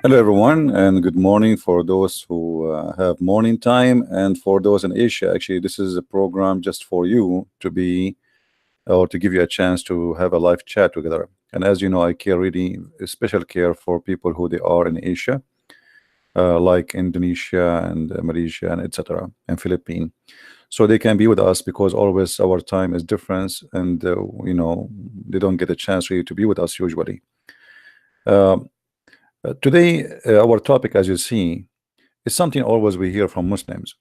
Hello, everyone, and good morning for those who have morning time, and for those in Asia. Actually, this is a program just for you to be or to give you a chance to have a live chat together. And as you know, I care really special care for people who they are in Asia, like Indonesia and Malaysia and etc. and Philippines, so they can be with us because always our time is different, and they don't get a chance really to be with us usually. Um, Today, our topic, as you see, is something always we hear from Muslims,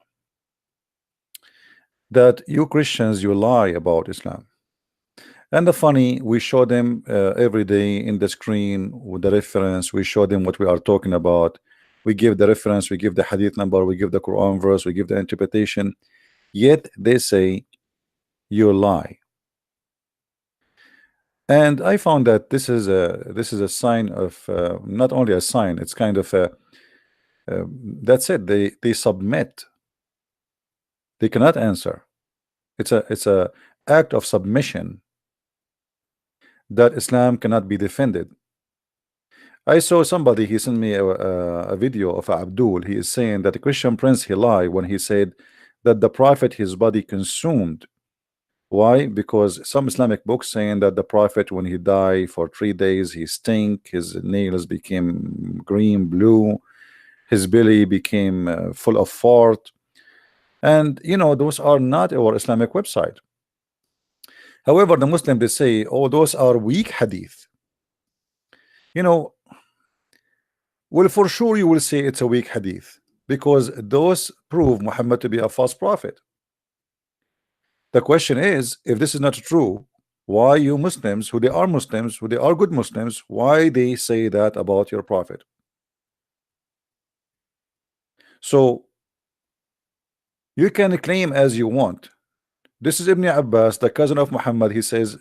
that you Christians, you lie about Islam. And the funny, we show them every day in the screen with the reference. We show them what we are talking about. We give the reference, we give the hadith number, we give the Quran verse, we give the interpretation. Yet they say you lie. And I found that this is a sign of not only a sign, it's kind of a that's it. They submit. They cannot answer. It's a act of submission that Islam cannot be defended. I saw somebody, he sent me a video of Abdul. He is saying that the Christian prince, he lied when he said that the prophet his body consumed. Why? Because some Islamic books saying that the prophet, when he died for 3 days, he stink, his nails became green, blue, his belly became full of fart. And those are not our Islamic website. However, the Muslim, they say, oh, those are weak hadith. You know, well, for sure you will say it's a weak hadith because those prove Muhammad to be a false prophet. The question is, if this is not true, why you Muslims, who they are Muslims, who they are good Muslims, why they say that about your prophet? So you can claim as you want. This is Ibn Abbas, the cousin of Muhammad. He says,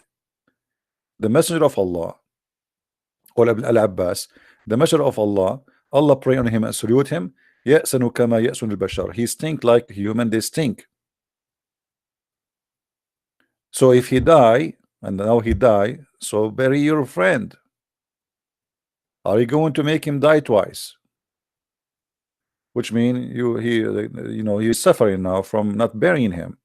the messenger of Allah, or Al-Abbas, the messenger of Allah, Allah pray on him and salute him. يَأْسَنُ كَمَا يَأْسُنُ الْبَشَرِ. He stink like human, they stink. So if he die, and now he die, so bury your friend. Are you going to make him die twice? Which means he's suffering now from not burying him.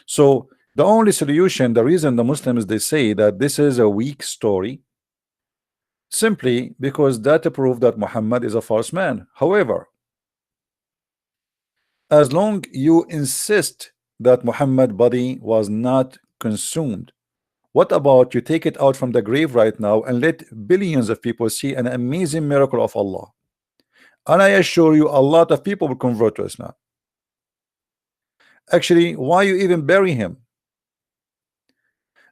So the only solution, the reason the Muslims, they say that this is a weak story, simply because that prove that Muhammad is a false man. However, as long you insist that Muhammad body was not consumed, what about you take it out from the grave right now and let billions of people see an amazing miracle of Allah? And I assure you, a lot of people will convert to Islam. Actually, why you even bury him?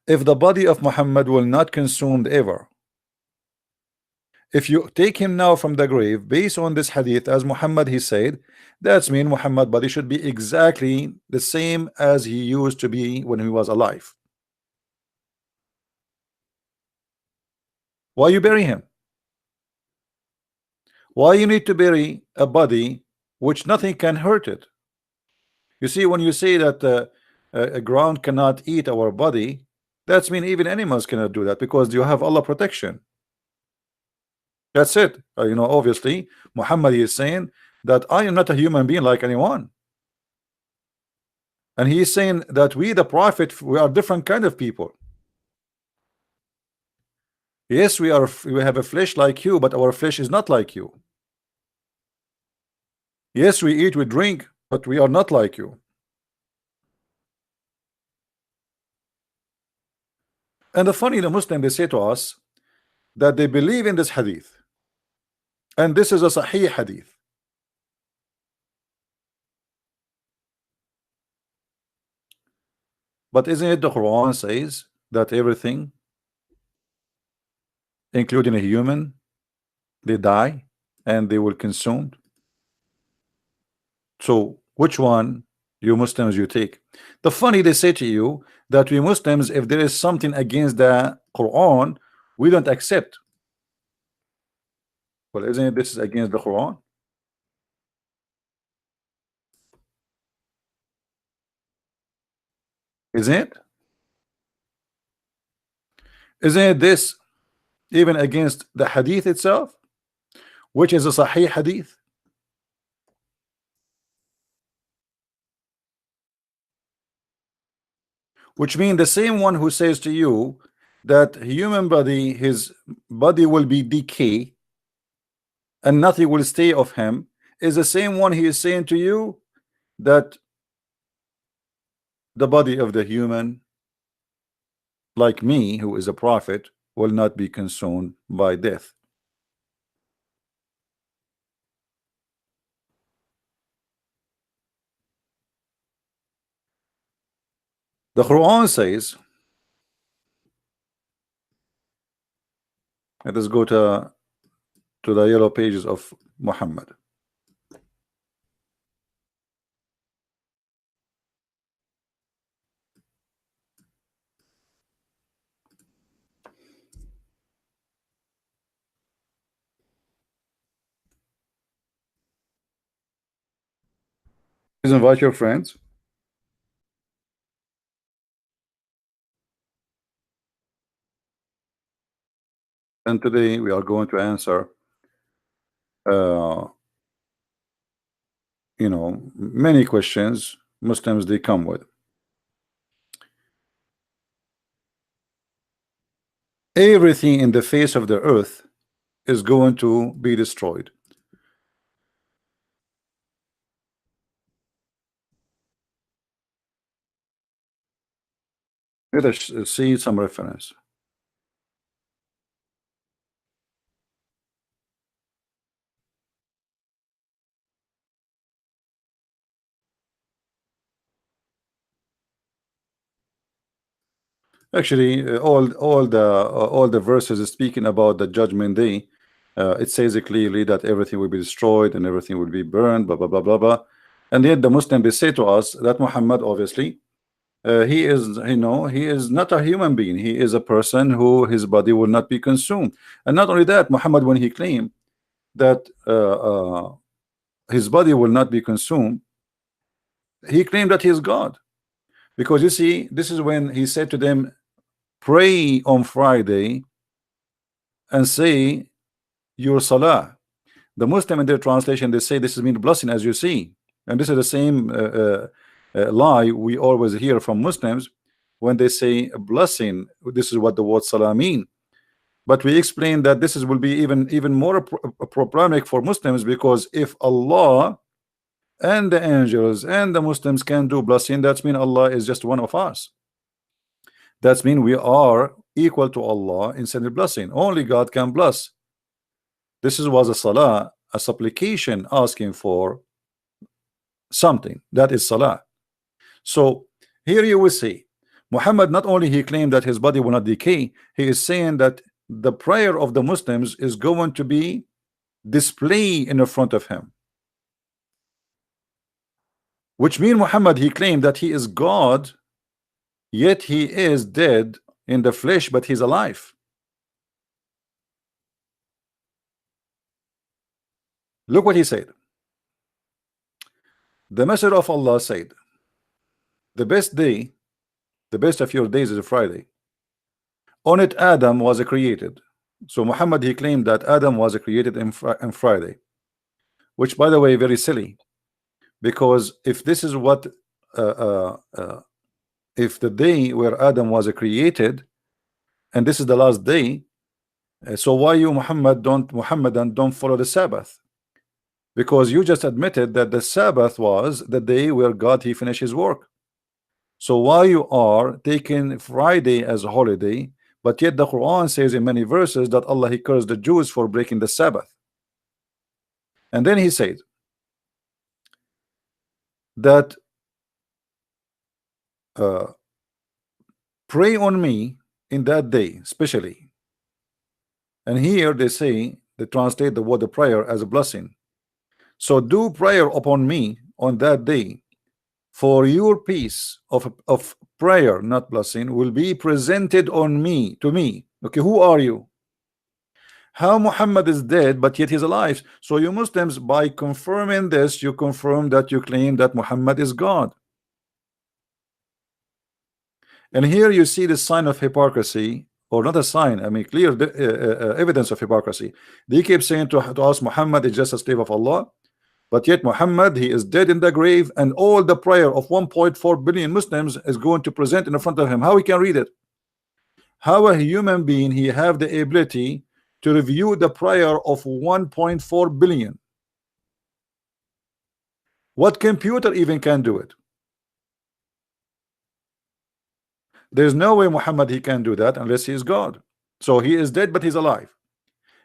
If the body of Muhammad will not consumed ever, if you take him now from the grave based on this hadith, as Muhammad he said, that's mean Muhammad body should be exactly the same as he used to be when he was alive. Why you bury him? Why you need to bury a body which nothing can hurt it? You see, when you say that a ground cannot eat our body, that's mean even animals cannot do that because you have Allah protection. That's it. Obviously, Muhammad is saying that I am not a human being like anyone. And he is saying that we, the prophet, we are different kind of people. Yes, we have a flesh like you, but our flesh is not like you. Yes, we eat, we drink, but we are not like you. And the funny, the Muslim, they say to us that they believe in this hadith, and this is a Sahih hadith. But isn't it the Quran says that everything, including a human, they die and they will consumed? So which one you Muslims you take? The funny, they say to you that we Muslims, if there is something against the Quran, we don't accept. Well, isn't it this is against the Quran? Isn't it? Isn't it this even against the hadith itself? which is a Sahih hadith. Which means the same one who says to you that human body, his body will be decay and nothing will stay of him, is the same one he is saying to you that the body of the human, like me, who is a prophet, will not be consumed by death. The Quran says, let us go to the yellow pages of Muhammad. Please invite your friends. And today we are going to answer you know, many questions Muslims they come with. Everything in the face of the earth is going to be destroyed. Let us see some reference. Actually, all the verses is speaking about the judgment day. It says it clearly that everything will be destroyed and everything will be burned, blah blah blah blah blah. And yet the Muslim they say to us that Muhammad, obviously, he is, you know, he is not a human being. He is a person who his body will not be consumed. And not only that, Muhammad, when he claimed that his body will not be consumed, he claimed that he is God. Because you see, this is when he said to them, pray on Friday and say your salah. The Muslim in their translation they say this is mean blessing, as you see, and this is the same lie we always hear from Muslims when they say a blessing. This is what the word salah mean. But we explain that this is will be even more problematic for Muslims, because if Allah and the angels and the Muslims can do blessing, that's mean Allah is just one of us. That's mean we are equal to Allah in sending blessing. Only God can bless. This was a salah, a supplication asking for something. That is salah. So here you will see Muhammad, not only he claimed that his body will not decay, he is saying that the prayer of the Muslims is going to be displayed in the front of him. Which means Muhammad he claimed that he is God, yet he is dead in the flesh, but he's alive. Look what he said. The Messenger of Allah said, the best day, the best of your days is a Friday. On it Adam was created. So Muhammad he claimed that Adam was created in Friday, which by the way very silly, because if this is what if the day where Adam was created and this is the last day, so why you Muhammadan don't follow the Sabbath? Because you just admitted that the Sabbath was the day where God he finished his work. So why you are taking Friday as a holiday, but yet the Quran says in many verses that Allah he cursed the Jews for breaking the Sabbath. And then he said that pray on me in that day especially. And here they say, they translate the word of prayer as a blessing. So do prayer upon me on that day, for your piece of prayer, not blessing, will be presented on me, to me. Okay, who are you? How Muhammad is dead, but yet he's alive. So you Muslims, by confirming this, you confirm that you claim that Muhammad is God. And here you see the sign of hypocrisy or not a sign, I mean clear evidence of hypocrisy. They keep saying to us Muhammad is just a slave of Allah, but yet Muhammad, he is dead in the grave, and all the prayer of 1.4 billion Muslims is going to present in front of him. How he can read it? How a human being he have the ability to review the prayer of 1.4 billion? What computer even can do it? There's no way Muhammad he can do that unless he is God. So he is dead but he's alive.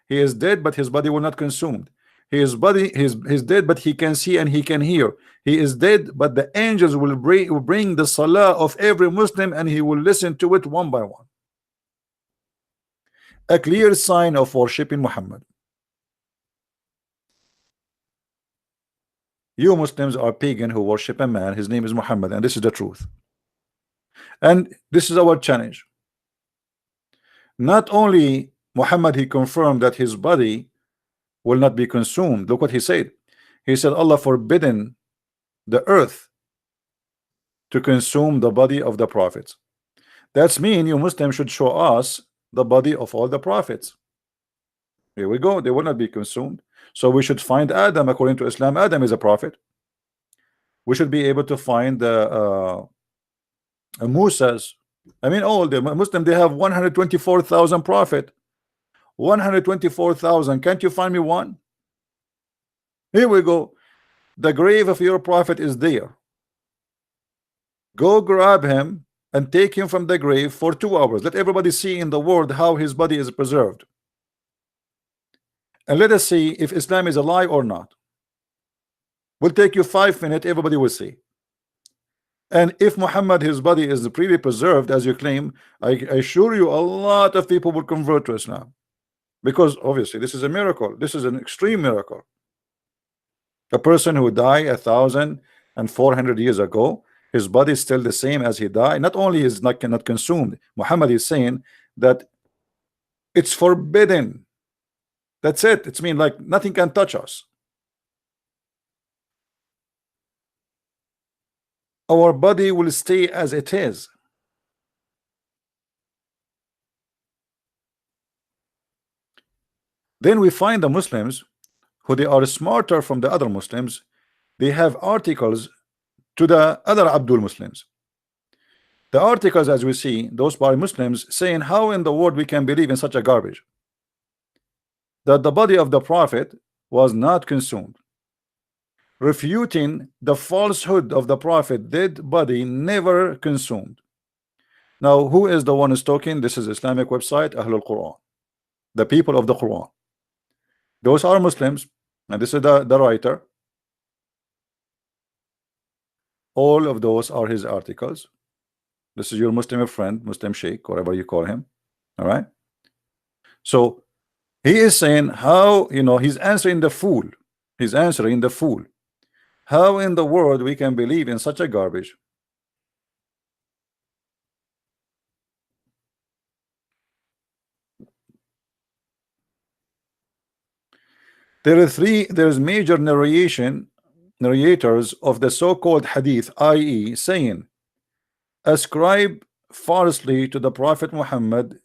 He is dead but his body will not consumed. His body is dead but he can see and he can hear. He is dead but the angels will bring the salah of every Muslim and he will listen to it one by one. A clear sign of worshiping Muhammad. You Muslims are pagan who worship a man, his name is Muhammad, and this is the truth. And this is our challenge. Not only Muhammad, he confirmed that his body will not be consumed. Look what he said. He said Allah forbidden the earth to consume the body of the prophets. That's mean you Muslims should show us the body of all the prophets. Here we go. They will not be consumed. So we should find Adam. According to Islam, Adam is a prophet. We should be able to find Musa's. I mean, all the Muslim, they have 124,000 prophet. 124,000. Can't you find me one? Here we go. The grave of your prophet is there. Go grab him and take him from the grave for 2 hours. Let everybody see in the world how his body is preserved. And let us see if Islam is a lie or not. Will take you 5 minutes, everybody will see. And if Muhammad, his body is really preserved as you claim, I assure you a lot of people will convert to Islam. Because obviously this is a miracle. This is an extreme miracle. A person who died 1,400 years ago, his body is still the same as he died. Not only is not cannot consumed, Muhammad is saying that it's forbidden. That's it. It's mean like nothing can touch us. Our body will stay as it is. Then we find the Muslims who they are smarter from the other Muslims. They have articles to the other Abdul Muslims. The articles, as we see, those by Muslims saying how in the world we can believe in such a garbage, that the body of the prophet was not consumed, refuting the falsehood of the prophet dead body never consumed. Now who is the one who's talking? This is Islamic website Ahlul Quran, the people of the Quran. Those are Muslims, and this is the writer. All of those are his articles. This is your Muslim friend, Muslim Sheikh, whatever you call him. All right. So he is saying how, you know, he's answering the fool. He's answering the fool. How in the world we can believe in such a garbage? There's major narrators of the so-called hadith, i.e. saying ascribe falsely to the Prophet Muhammad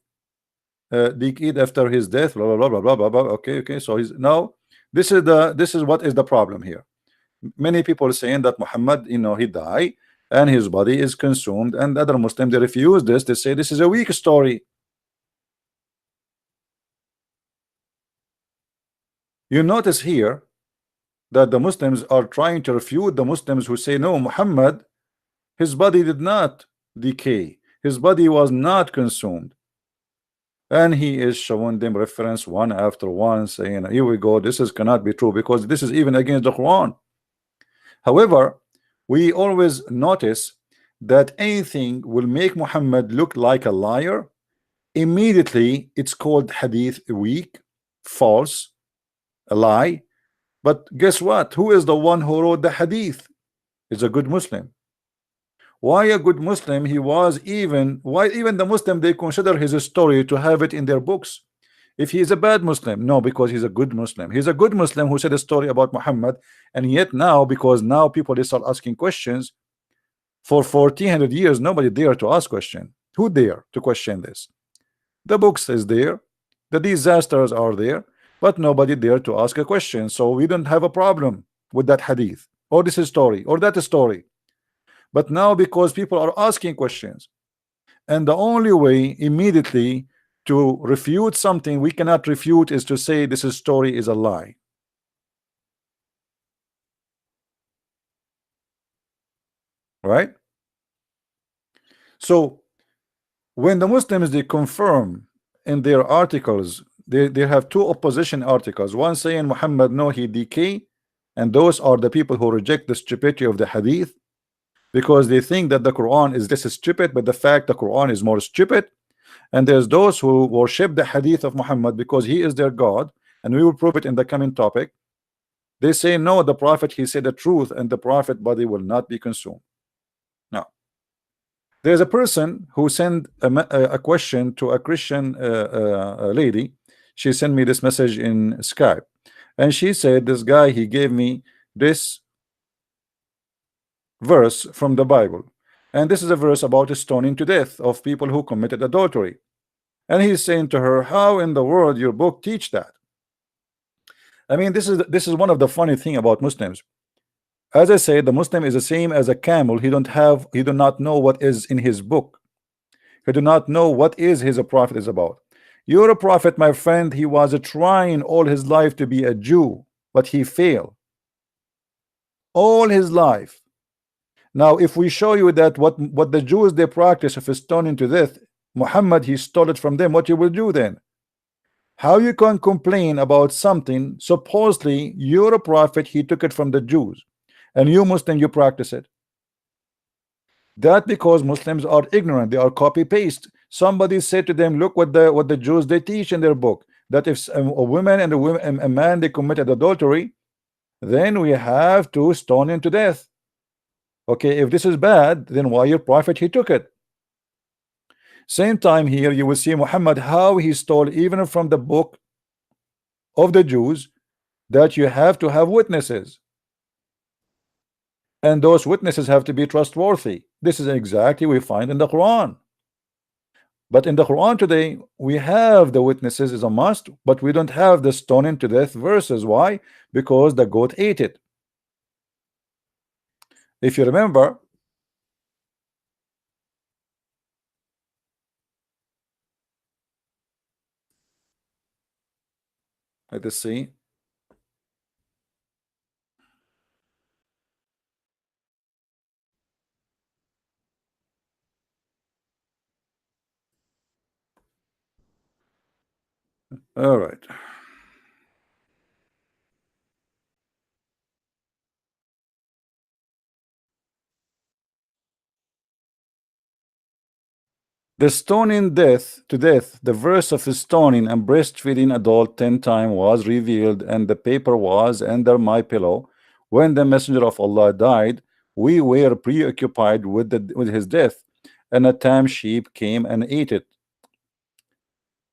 decade after his death, blah blah blah blah blah blah. Okay, so he's now this is what is the problem here. Many people are saying that Muhammad, you know, he died and his body is consumed, and other Muslims, they refuse this. They say this is a weak story. You notice here that the Muslims are trying to refute the Muslims who say no, Muhammad, his body did not decay, his body was not consumed, and he is showing them reference one after one, saying here we go, this is cannot be true because this is even against the Quran. However, we always notice that anything will make Muhammad look like a liar, immediately it's called hadith weak, false, a lie. But guess what? Who is the one who wrote the hadith? Is a good Muslim. Why a good Muslim? He was why even the Muslim, they consider his story to have it in their books. If he is a bad Muslim, no, because he's a good Muslim. He's a good Muslim who said a story about Muhammad, and yet now, because now people they start asking questions, for 1400 years nobody dare to ask question. Who dare to question this? The books is there, the disasters are there, but nobody dare to ask a question. So we don't have a problem with that hadith or this story or that story. But now, because people are asking questions, and the only way immediately to refute something we cannot refute is to say this story is a lie. Right? So when the Muslims they confirm in their articles, they have two opposition articles, one saying Muhammad no, he decay, and those are the people who reject the stupidity of the hadith because they think that the Quran is this stupid, but the fact the Quran is more stupid. And there's those who worship the hadith of Muhammad because he is their God, and we will prove it in the coming topic. They say no, the prophet he said the truth, and the prophet body will not be consumed. Now there's a person who sent a question to a Christian lady. She sent me this message in Skype, and she said this guy he gave me this verse from the Bible, and this is a verse about stoning to death of people who committed adultery. And he's saying to her, how in the world your book teach that? I mean, this is one of the funny thing about Muslims. As I said, the Muslim is the same as a camel. He do not know what is in his book. He do not know what is his prophet is about. Your prophet, my friend, he was trying all his life to be a Jew, but he failed all his life. Now if we show you that what the Jews they practice of stoning to death, Muhammad he stole it from them, what you will do then? How you can complain about something supposedly you're a prophet, he took it from the Jews, and you Muslim you practice it? That because Muslims are ignorant, they are copy paste. Somebody said to them, look what the Jews they teach in their book, that if a woman and a man they committed adultery, then we have to stone him to death. Okay, if this is bad, then why your prophet he took it? Same time here you will see Muhammad how he stole even from the book of the Jews, that you have to have witnesses, and those witnesses have to be trustworthy. This is exactly we find in the Quran. But in the Quran today we have the witnesses is a must, but we don't have the stoning to death verses. Why? Because the goat ate it. If you remember, let us see. All right. The stoning death to death, the verse of stoning and breastfeeding adult 10 times was revealed, and the paper was under my pillow. When the messenger of Allah died, we were preoccupied with his death, and a tam sheep came and ate it.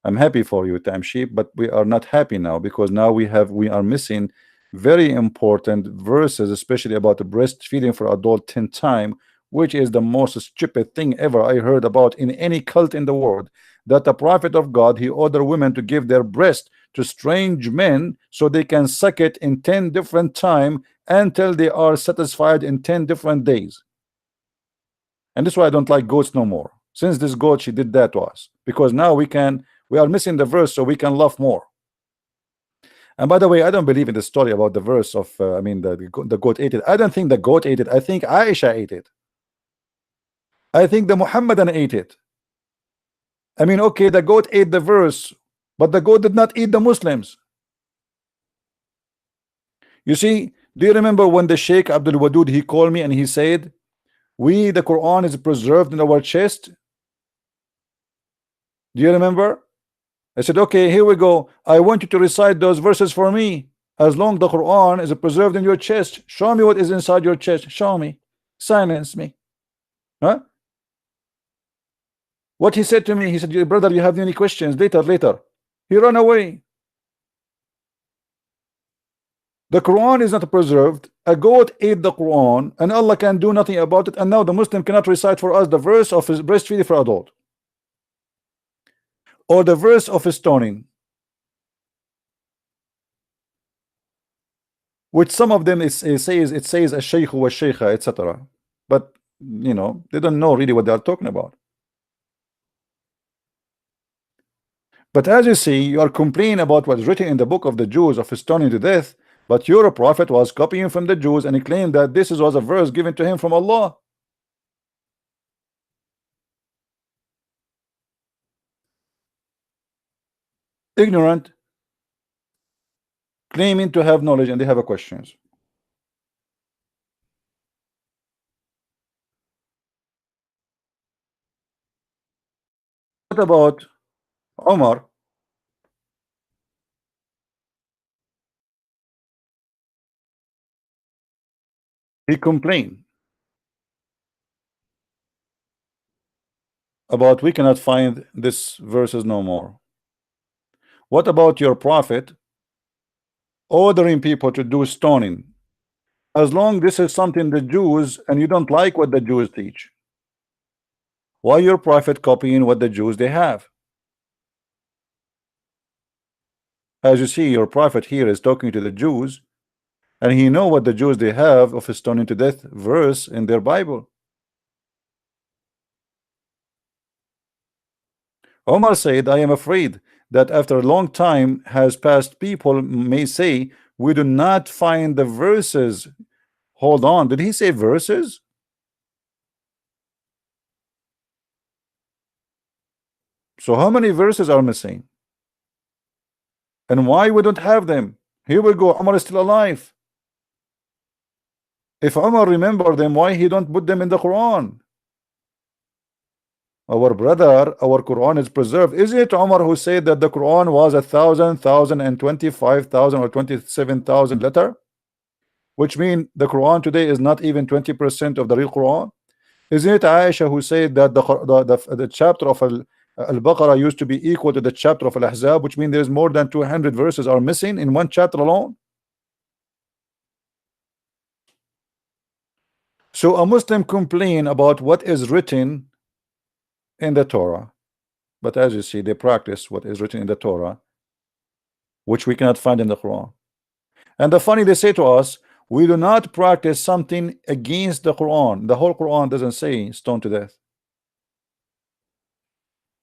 I'm happy for you, tam sheep, but we are not happy now, because now we are missing very important verses, especially about the breastfeeding for adult 10 times, which is the most stupid thing ever I heard about in any cult in the world. That the prophet of God he ordered women to give their breast to strange men so they can suck it in 10 different times until they are satisfied in 10 different days. And this is why I don't like goats no more, since this goat she did that to us, because now we are missing the verse so we can love more. And by the way, I don't believe in the story about the verse of I mean the goat ate it. I don't think the goat ate it. I think Aisha ate it. I think the Muhammadan ate it. I mean, okay, the goat ate the verse, but the goat did not eat the Muslims. You see, do you remember when the Sheikh Abdul Wadud he called me and he said, the Quran is preserved in our chest? Do you remember? I said, okay, here we go. I want you to recite those verses for me. As long the Quran is preserved in your chest, show me what is inside your chest. Show me. Silence me. Huh? What he said to me, he said, brother, you have any questions? Later. He ran away. The Quran is not preserved. A goat ate the Quran, and Allah can do nothing about it. And now the Muslim cannot recite for us the verse of his breastfeeding for adult. or the verse of stoning, which some of them it says a shaykh wa shaykha, etc. But you know, they don't know really what they are talking about. But as you see, you are complaining about what's written in the book of the Jews of stoning to death, but your prophet was copying from the Jews, and he claimed that this was a verse given to him from Allah. Ignorant, claiming to have knowledge, and they have a questions. What about Omar? He complained about we cannot find this verses no more. What about your prophet ordering people to do stoning? As long this is something the Jews, and you don't like what the Jews teach, why your prophet copying what the Jews they have? As you see, your prophet here is talking to the Jews, and he know what the Jews they have of a stoning to death verse in their Bible. Omar said, I am afraid that after a long time has passed, people may say we do not find the verses. Hold on, did he say verses? So how many verses are missing? And why we don't have them? Here we go, Omar is still alive. If Omar remember them, why he don't put them in the Quran? Our brother, our Quran is preserved. Is it Omar who said that the Quran was 1,025,000 or 27,000 letter? Which means the Quran today is not even 20% of the real Quran. Isn't it Aisha who said that the chapter of Al-Baqarah used to be equal to the chapter of Al-Ahzab, which means there's more than 200 verses are missing in one chapter alone? So a Muslim complain about what is written in the Torah, but as you see, they practice what is written in the Torah, which we cannot find in the Quran. And the funny, they say to us, we do not practice something against the Quran. The whole Quran doesn't say stone to death.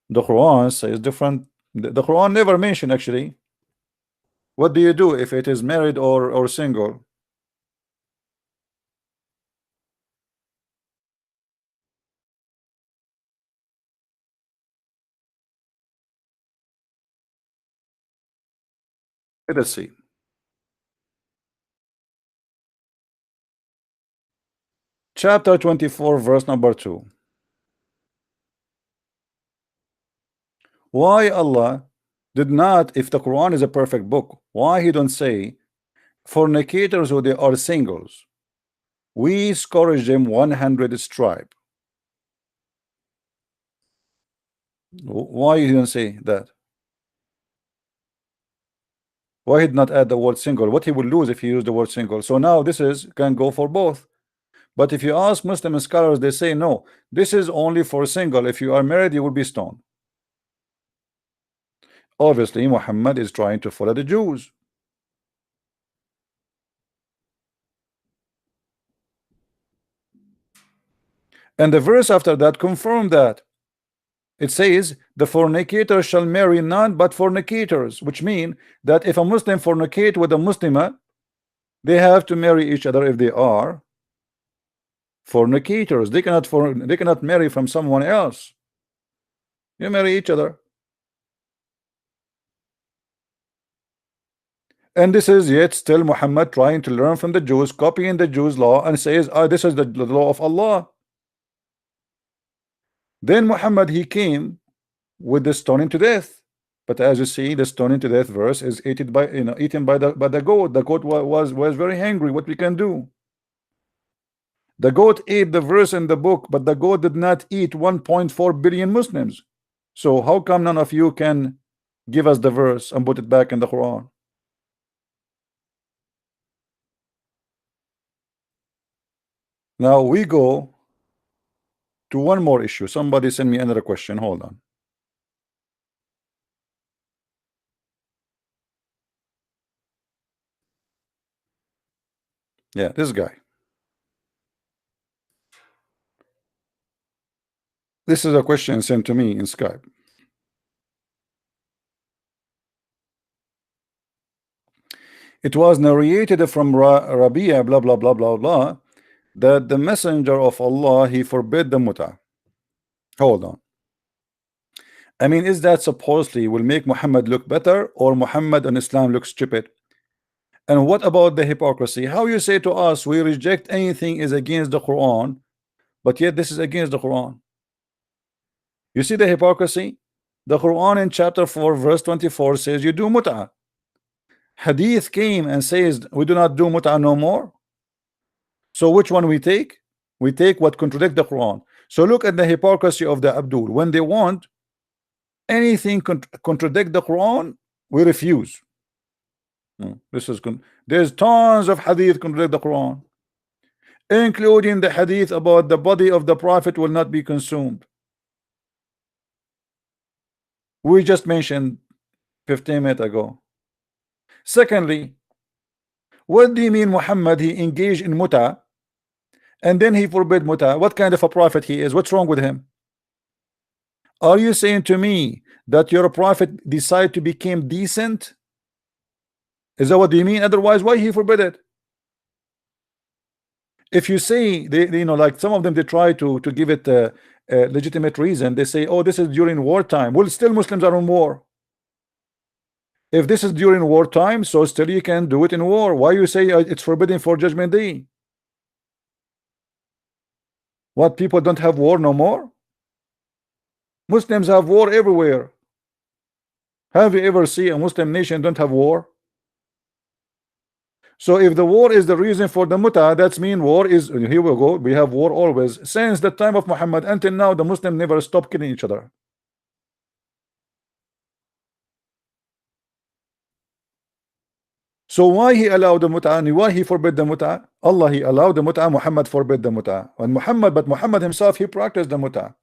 The Quran says different. The Quran never mentioned actually. What do you do if it is married or single? Let us see. Chapter 24, verse number 2. Why Allah did not, if the Quran is a perfect book, why he don't say fornicators who they are singles, we scourge them 100 stripe? Why he don't say that? Why he did not add the word single? What he would lose if he used the word single? So now this is can go for both. But if you ask Muslim scholars, they say no, this is only for single. If you are married, you will be stoned. Obviously, Muhammad is trying to follow the Jews. And the verse after that confirmed that. It says, the fornicator shall marry none but fornicators, which mean that if a Muslim fornicate with a Muslimah, they have to marry each other if they are fornicators. They cannot marry from someone else. You marry each other. And this is yet still Muhammad trying to learn from the Jews, copying the Jews' law, and says, this is the law of Allah. Then Muhammad, he came with the stoning to death. But as you see, the stoning to death verse is eaten by the goat. The goat was very angry. What we can do? The goat ate the verse in the book, but the goat did not eat 1.4 billion Muslims. So how come none of you can give us the verse and put it back in the Quran? Now we go to one more issue. Somebody send me another question. Hold on. Yeah, this guy. This is a question sent to me in Skype. It was narrated from Rabia, blah blah blah blah blah, that the messenger of Allah, he forbid the muta. Hold on. I mean, is that supposedly will make Muhammad look better, or Muhammad and Islam look stupid? And what about the hypocrisy? How you say to us we reject anything is against the Quran, but yet this is against the Quran? You see the hypocrisy? The Quran in chapter 4 verse 24 says you do mut'ah. Hadith came and says we do not do mut'ah no more. So which one we take? We take what contradict the Quran. So look at the hypocrisy of the Abdul. When they want anything contradict the Quran, we refuse. This is there's tons of hadith contradict the Quran, including the hadith about the body of the Prophet will not be consumed. We just mentioned 15 minutes ago. Secondly, what do you mean Muhammad he engaged in muta and then he forbid muta? What kind of a prophet he is? What's wrong with him? Are you saying to me that your prophet decide to become decent? Is that what you mean? Otherwise, why he forbid it? If you say they you know, like some of them, they try to give it a legitimate reason. They say, oh, this is during wartime. Well, still Muslims are in war. If this is during wartime, so still you can do it in war. Why you say it's forbidden for Judgment Day? What, people don't have war no more? Muslims have war everywhere. Have you ever seen a Muslim nation don't have war? So if the war is the reason for the muta, that's mean war is, here we go, we have war always. Since the time of Muhammad until now, the Muslim never stop killing each other. So why he allowed the muta and why he forbid the muta? Allah he allowed the muta, Muhammad forbid the muta. And Muhammad himself, he practiced the muta.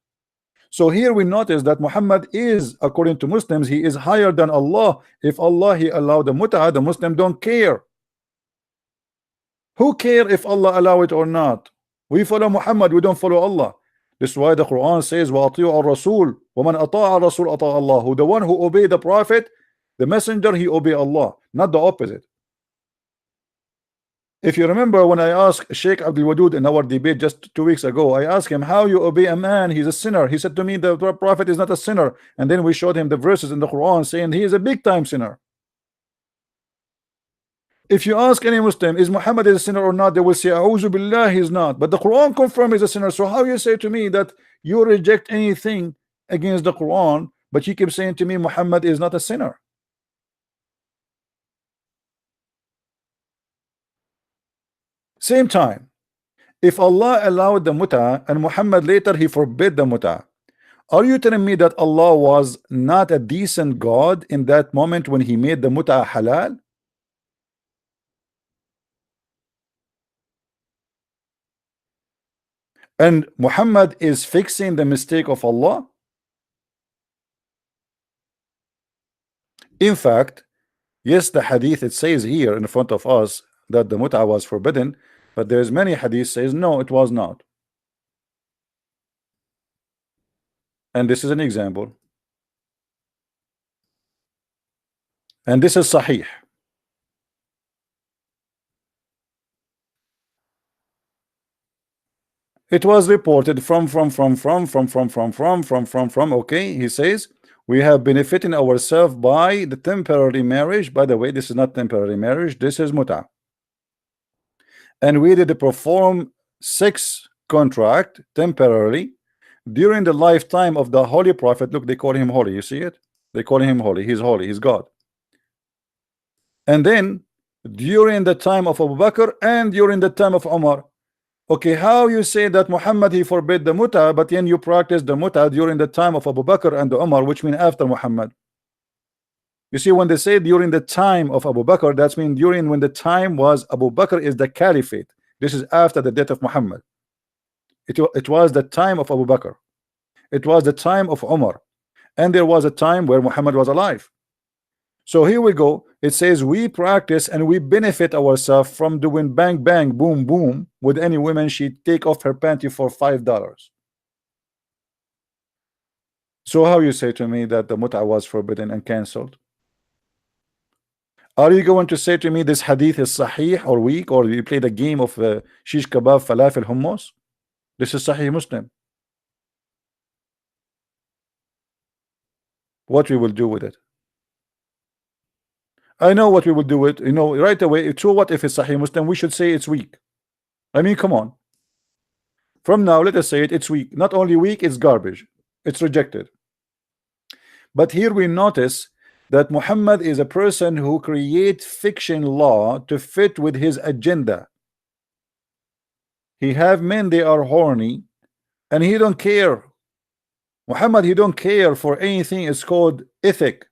So here we notice that Muhammad is, according to Muslims, he is higher than Allah. If Allah he allowed the muta, the Muslim don't care. Who care if Allah allow it or not? We follow Muhammad, we don't follow Allah. This is why the Quran says وَأَطِيعُوا الرَّسُولَ وَمَنْ أَطَاعَ الرَّسُولَ أَطَاعَ اللَّهُ. Who the one who obey the Prophet, the messenger, he obey Allah, not the opposite. If you remember when I asked Sheikh Abdul Wadud in our debate just 2 weeks ago, I asked him how you obey a man, he's a sinner. He said to me the Prophet is not a sinner, and then we showed him the verses in the Quran saying he is a big time sinner. If you ask any Muslim, is Muhammad a sinner or not, they will say, A'udhu Billah, he's not. But the Quran confirms he's a sinner. So how you say to me that you reject anything against the Quran, but you keep saying to me Muhammad is not a sinner? Same time, if Allah allowed the muta and Muhammad later he forbid the muta, are you telling me that Allah was not a decent God in that moment when he made the muta halal? And Muhammad is fixing the mistake of Allah? In fact, yes, the hadith it says here in front of us that the mut'a was forbidden, but there's many hadith says no, it was not. And this is an example. And this is sahih. It was reported from, okay, he says, we have benefiting ourselves by the temporary marriage. By the way, this is not temporary marriage, this is muta. And we did perform sex contract temporarily during the lifetime of the Holy Prophet. Look, they call him holy, you see it? They call him holy, he's God. And then during the time of Abu Bakr and during the time of Umar. Okay, how you say that Muhammad he forbid the muta, but then you practice the muta during the time of Abu Bakr and Umar, which mean after Muhammad? You see, when they say during the time of Abu Bakr, that's mean during when the time was Abu Bakr is the caliphate. This is after the death of Muhammad. It was the time of Abu Bakr. It was the time of Umar. And there was a time where Muhammad was alive. So here we go. It says we practice and we benefit ourselves from doing bang bang boom boom with any woman. She take off her panty for $5. So how you say to me that the mut'a was forbidden and cancelled? Are you going to say to me this hadith is sahih or weak, or you play the game of shish kebab, falafel, hummus? This is Sahih Muslim. What we will do with it? I know what we will do with, you know, right away. So what if it's Sahih Muslim? We should say it's weak. I mean, come on. From now, let us say it's weak. Not only weak, it's garbage. It's rejected. But here we notice that Muhammad is a person who creates fiction law to fit with his agenda. He have men, they are horny, and he don't care. Muhammad, he don't care for anything. It's called ethic.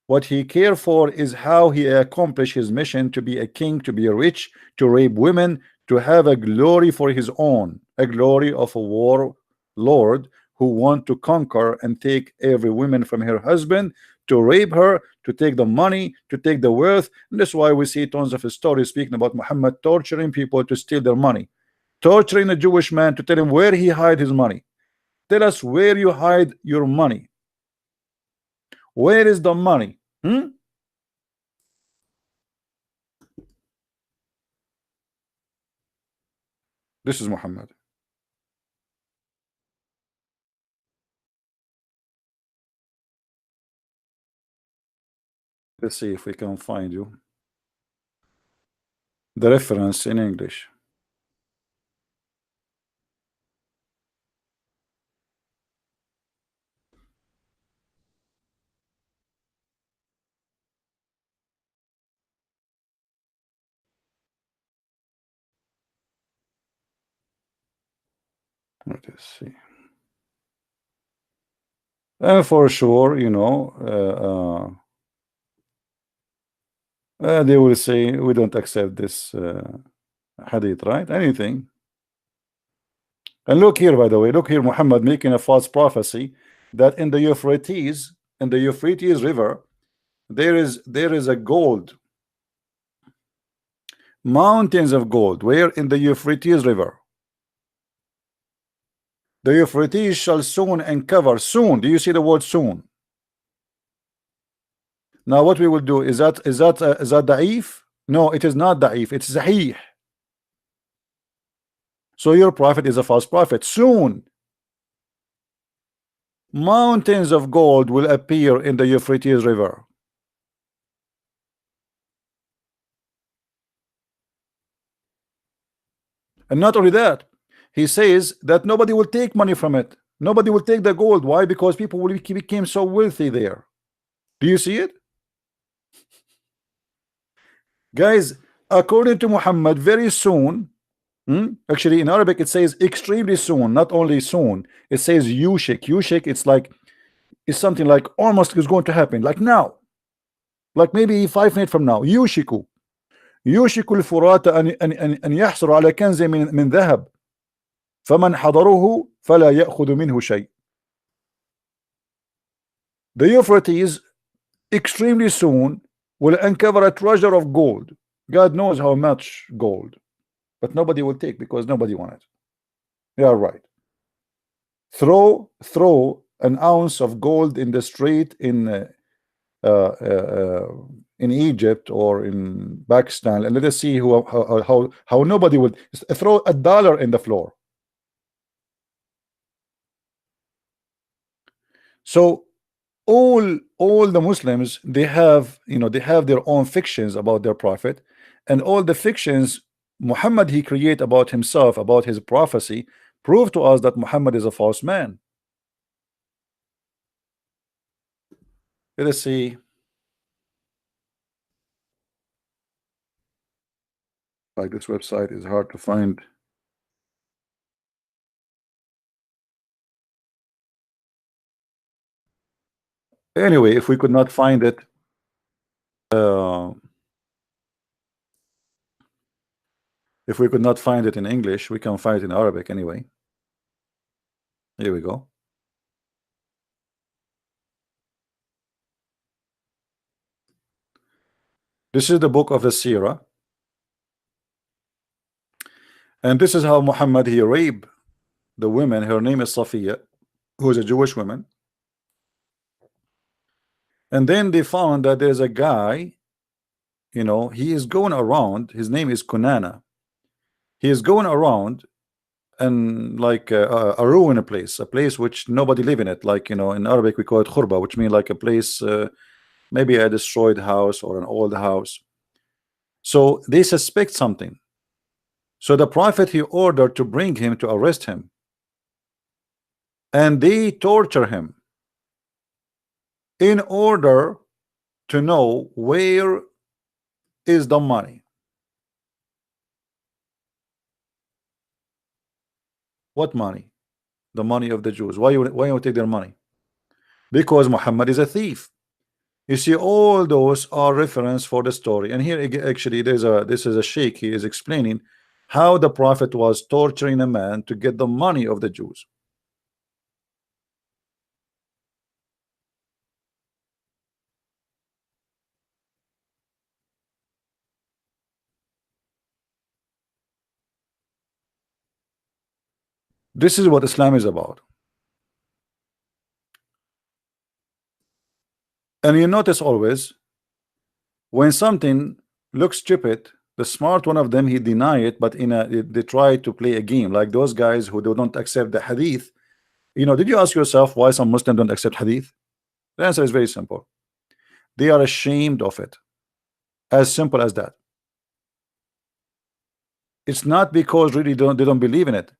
What he care for is how he accomplish his mission to be a king, to be rich, to rape women, to have a glory for his own, a glory of a war lord who want to conquer and take every woman from her husband, to rape her, to take the money, to take the wealth. And that's why we see tons of stories speaking about Muhammad torturing people to steal their money, torturing a Jewish man to tell him where he hide his money. Tell us where you hide your money. Where is the money? This is Muhammad. Let's see if we can find you the reference in English. Let us see. And for sure, you know, they will say we don't accept this hadith, right? Anything. And look here, by the way, look here, Muhammad making a false prophecy that in the Euphrates River, there is a gold, mountains of gold. Where? In the Euphrates River. The Euphrates shall soon uncover. Soon. Do you see the word soon? Now what we will do is that da'if? No, it is not da'if. It's sahih. So your prophet is a false prophet. Soon mountains of gold will appear in the Euphrates River. And not only that, he says that nobody will take money from it. Nobody will take the gold. Why? Because people will became so wealthy there. Do you see it? Guys, according to Muhammad, very soon, actually in Arabic it says extremely soon, not only soon. It says yushik. Yushik, it's something like almost is going to happen, like now, like maybe 5 minutes from now. Yushiku الفرات أن يحصل على كنز من ذهب فمن حضره فلا يأخذ منه شيء. The Euphrates extremely soon will uncover a treasure of gold. God knows how much gold, but nobody will take because nobody wants it. You are right. Throw an ounce of gold in the street in Egypt or in Pakistan, and let us see how nobody would throw $1 in the floor. So all the Muslims, they have, you know, they have their own fictions about their prophet, and all the fictions Muhammad he create about himself, about his prophecy, prove to us that Muhammad is a false man. Let us see. Like this website is hard to find. Anyway, if we could not find it, if we could not find it in English, we can find it in Arabic anyway. Here we go. This is the book of the Sirah, and this is how Muhammad he raped the woman. Her name is Safiya, who is a Jewish woman. And then they found that there's a guy, you know, he is going around. His name is Kunana. He is going around and like a ruined place, a place which nobody live in it. Like, you know, in Arabic we call it khurba, which means like a place, maybe a destroyed house or an old house. So they suspect something. So the prophet he ordered to bring him to arrest him, and they torture him in order to know where is the money. What money? The money of the Jews. Why you take their money? Because Muhammad is a thief. You see, all those are reference for the story. And here actually this is a sheikh. He is explaining how the prophet was torturing a man to get the money of the Jews. This is what Islam is about. And you notice always when something looks stupid, the smart one of them he deny it, but they try to play a game, like those guys who do not accept the hadith. You know, did you ask yourself why some Muslims don't accept hadith? The answer is very simple. They are ashamed of it. As simple as that. It's not because really they don't believe in it,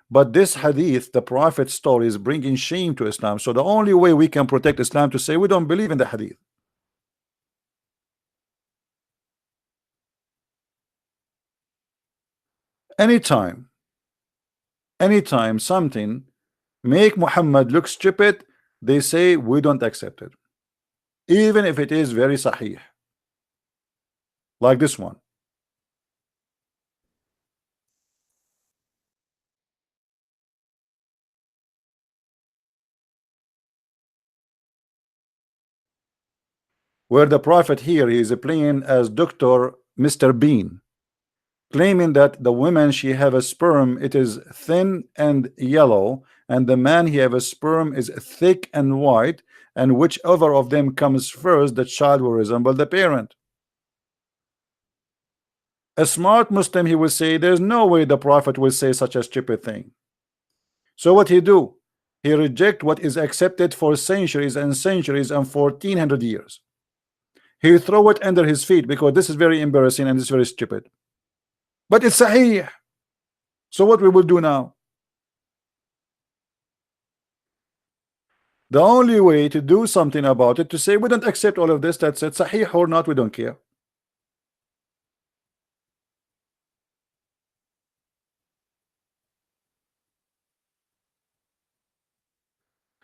but this hadith, the prophet's story, is bringing shame to Islam. So the only way we can protect Islam to say we don't believe in the hadith. Anytime something make Muhammad look stupid, they say we don't accept it, even if it is very sahih, like this one. Where the prophet here he is playing as Dr. Mr. Bean, claiming that the woman she have a sperm, it is thin and yellow, and the man he have a sperm is thick and white, and whichever of them comes first, the child will resemble the parent. A smart Muslim, he will say there's no way the prophet will say such a stupid thing. So what he do? He reject what is accepted for centuries and centuries and 1400 years. He throw it under his feet because this is very embarrassing and it's very stupid. But it's sahih. So what we will do now? The only way to do something about it, to say we don't accept all of this, that's it, sahih or not, we don't care.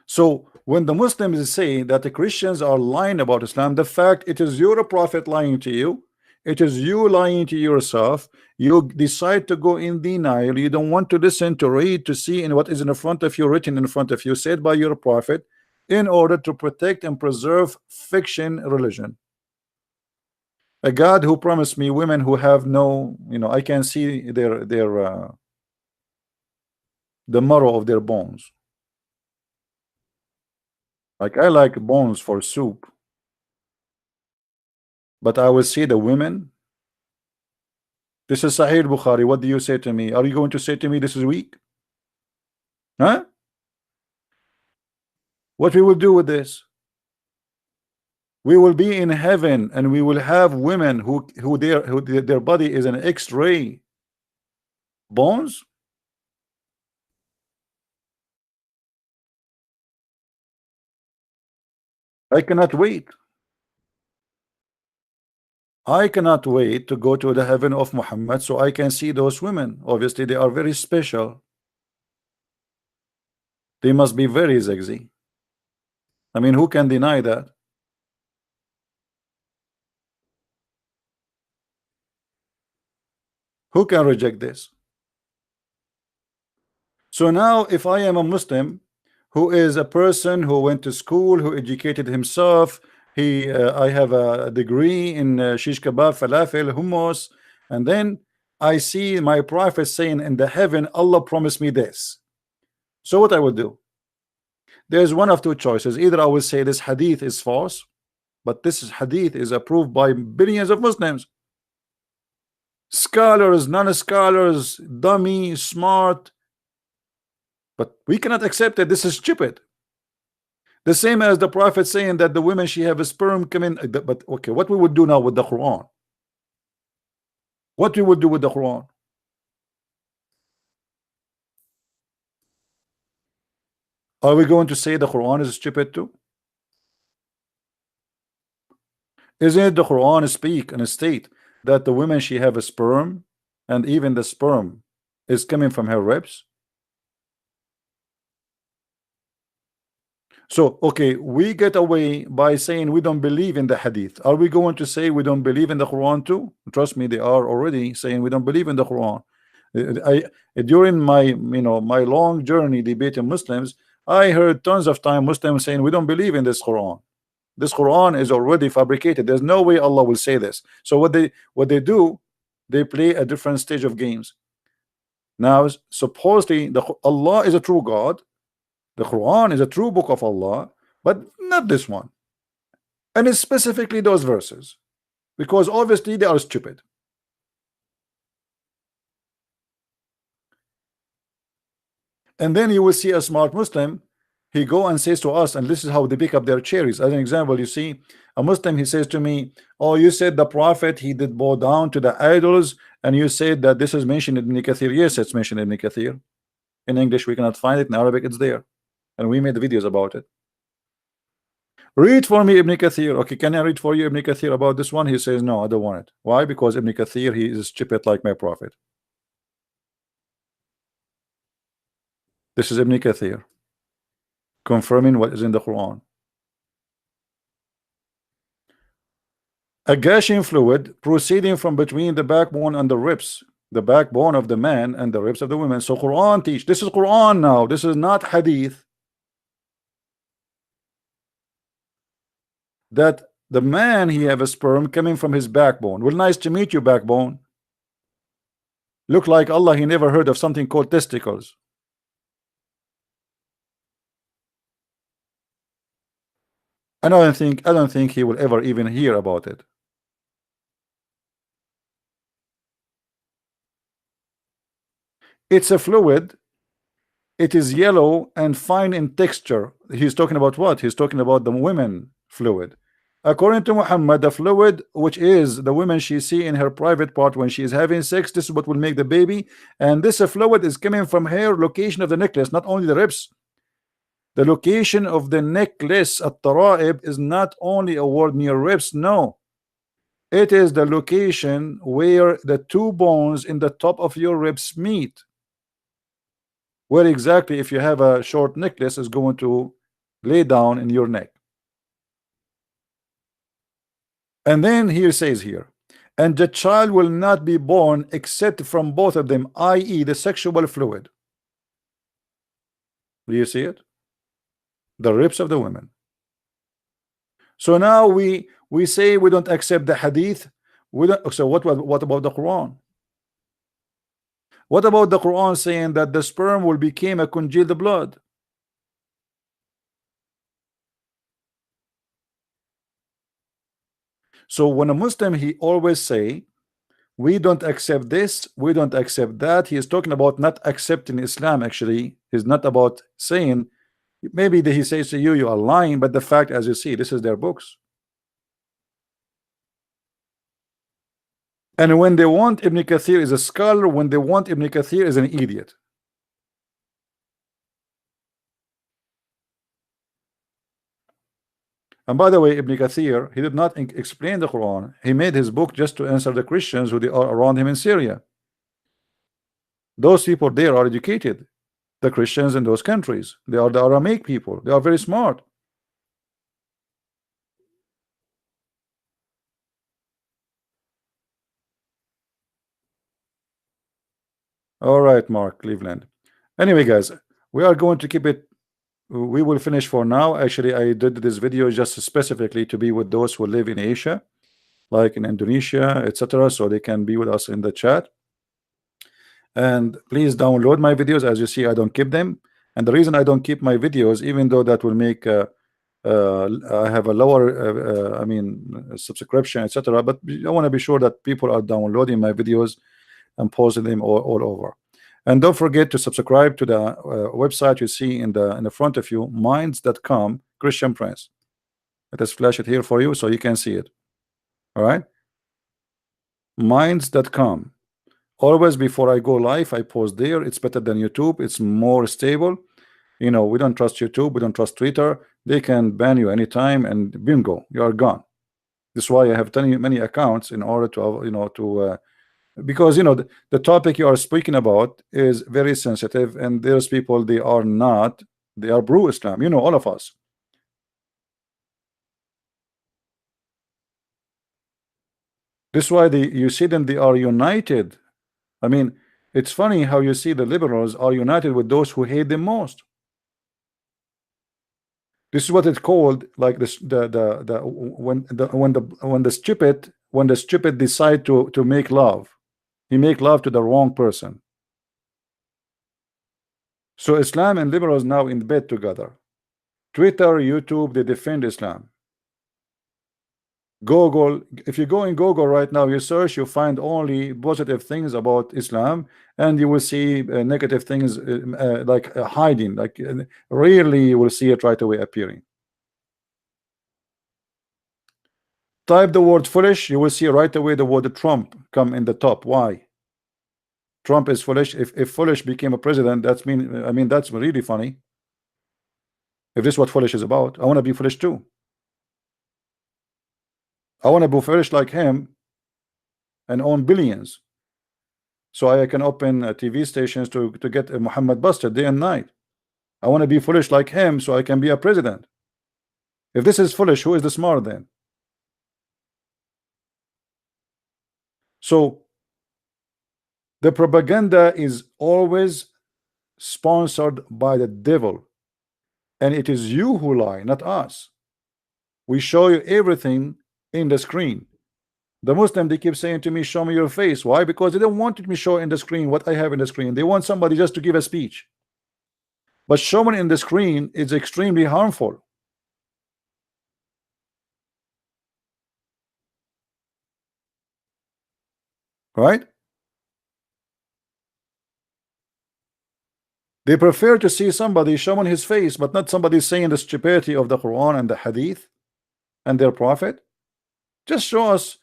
So when the Muslims say that the Christians are lying about Islam, the fact it is your prophet lying to you, it is you lying to yourself. You decide to go in denial. You don't want to listen, to read, to see in what is in front of you, written in front of you, said by your prophet, in order to protect and preserve fiction religion. A God who promised me women who have no, you know, I can see their the marrow of their bones. Like I like bones for soup, but I will see the women. This is Sahih Bukhari. What do you say to me? Are you going to say to me this is weak? Huh? What we will do with this? We will be in heaven and we will have women who their body is an X-ray bones. I cannot wait. I cannot wait to go to the heaven of Muhammad so I can see those women. Obviously, they are very special. They must be very sexy. I mean, who can deny that? Who can reject this? So now, if I am a Muslim who is a person who went to school, who educated himself, I have a degree in shish kebab, falafel, hummus, and then I see my prophet saying in the heaven, Allah promised me this. So what I would do? There's one of two choices. Either I will say this hadith is false, but this hadith is approved by billions of Muslims, scholars, non-scholars, dummy, smart, but we cannot accept it. This is stupid. The same as the prophet saying that the women she have a sperm coming. But okay, what we would do now with the Quran? What we would do with the Quran? Are we going to say the Quran is stupid too? Isn't it the Quran speak and state that the women she have a sperm, and even the sperm is coming from her ribs? So okay, we get away by saying we don't believe in the hadith. Are we going to say we don't believe in the Quran too? Trust me, they are already saying we don't believe in the Quran. During my my long journey debating Muslims, I heard tons of time Muslims saying we don't believe in this Quran. This Quran is already fabricated. There's no way Allah will say this. So what they do, they play a different stage of games. Now supposedly Allah is a true God. The Quran is a true book of Allah, but not this one. And it's specifically those verses, because obviously they are stupid. And then you will see a smart Muslim, he go and says to us, and this is how they pick up their cherries. As an example, you see a Muslim, he says to me, oh, you said the prophet he did bow down to the idols, and you said that this is mentioned in Ibn Kathir. Yes, it's mentioned in Ibn Kathir. In English we cannot find it, in Arabic it's there, and we made videos about it. Read for me Ibn Kathir. Okay, can I read for you Ibn Kathir about this one? He says no, I don't want it. Why? Because Ibn Kathir, he is stupid like my prophet. This is Ibn Kathir confirming what is in the Quran. A gushing fluid proceeding from between the backbone and the ribs, the backbone of the man and the ribs of the women. So Quran teach, this is Quran now, this is not hadith, that the man he have a sperm coming from his backbone. Well, nice to meet you, backbone. Look like Allah he never heard of something called testicles. I don't think he will ever even hear about it. It's a fluid. It is yellow and fine in texture. He's talking about what? He's talking about the women fluid. According to Muhammad, the fluid, which is the women she see in her private part when she is having sex, this is what will make the baby. And this fluid is coming from her location of the necklace, not only the ribs. The location of the necklace at Tara'ib is not only a word near ribs, no. It is the location where the two bones in the top of your ribs meet. Where exactly, if you have a short necklace, is going to lay down in your neck. And then here says here, and the child will not be born except from both of them, i.e. the sexual fluid. Do you see it? The ribs of the women. So now we say we don't accept the hadith. We don't. So what about the Quran? What about the Quran saying that the sperm will become a congealed blood? So when a Muslim, he always say we don't accept this, we don't accept that. He is talking about not accepting Islam. Actually, he's not about saying, maybe he says to you, you are lying, but the fact, as you see, this is their books. And when they want Ibn Kathir is a scholar, when they want Ibn Kathir is an idiot. And by the way, Ibn Kathir, he did not explain the Quran. He made his book just to answer the Christians who they are around him in Syria. Those people there are educated. The Christians in those countries, they are the Aramaic people. They are very smart. All right, Mark Cleveland. Anyway, guys, we are going to keep it we will finish for now. Actually, I did this video just specifically to be with those who live in Asia, like in Indonesia, etc., so they can be with us in the chat. And please download my videos. As you see, I don't keep them, and the reason I don't keep my videos, even though that will make I have a lower I mean subscription, etc., but I want to be sure that people are downloading my videos and posting them all over. And don't forget to subscribe to the website you see in the front of you, minds.com, Christian Prince. Let us flash it here for you so you can see it. All right, minds.com. Always before I go live, I post there. It's better than YouTube. It's more stable. You know, we don't trust YouTube. We don't trust Twitter. They can ban you anytime, and bingo, you are gone. This is why I have many accounts, in order to, you know, to because, you know, the topic you are speaking about is very sensitive, and there's people, they are not, they are pro-Islam. You know, all of us. This is why you see them, they are united. I mean, it's funny how you see the liberals are united with those who hate them most. This is what it's called, like this, when the stupid decide to make love, he make love to the wrong person. So Islam and liberals now in bed together. Twitter, YouTube, they defend Islam. Google, if you go in Google right now, you search, you find only positive things about Islam, and you will see negative things like hiding, like rarely you will see it right away appearing. Type the word foolish, you will see right away the word Trump come in the top. Why? Trump is foolish. If foolish became a president, that's that's really funny. If this is what foolish is about, I want to be foolish too. I want to be foolish like him and own billions, so I can open TV stations to get Muhammad busted day and night. I want to be foolish like him so I can be a president. If this is foolish, who is the smart then? So the propaganda is always sponsored by the devil, and it is you who lie, not us. We show you everything in the screen. The Muslim, they keep saying to me, show me your face. Why? Because they don't want me show in the screen what I have in the screen. They want somebody just to give a speech. But showing in the screen is extremely harmful. Right? They prefer to see somebody showing his face, but not somebody saying the stupidity of the Quran and the Hadith and their prophet. Just show us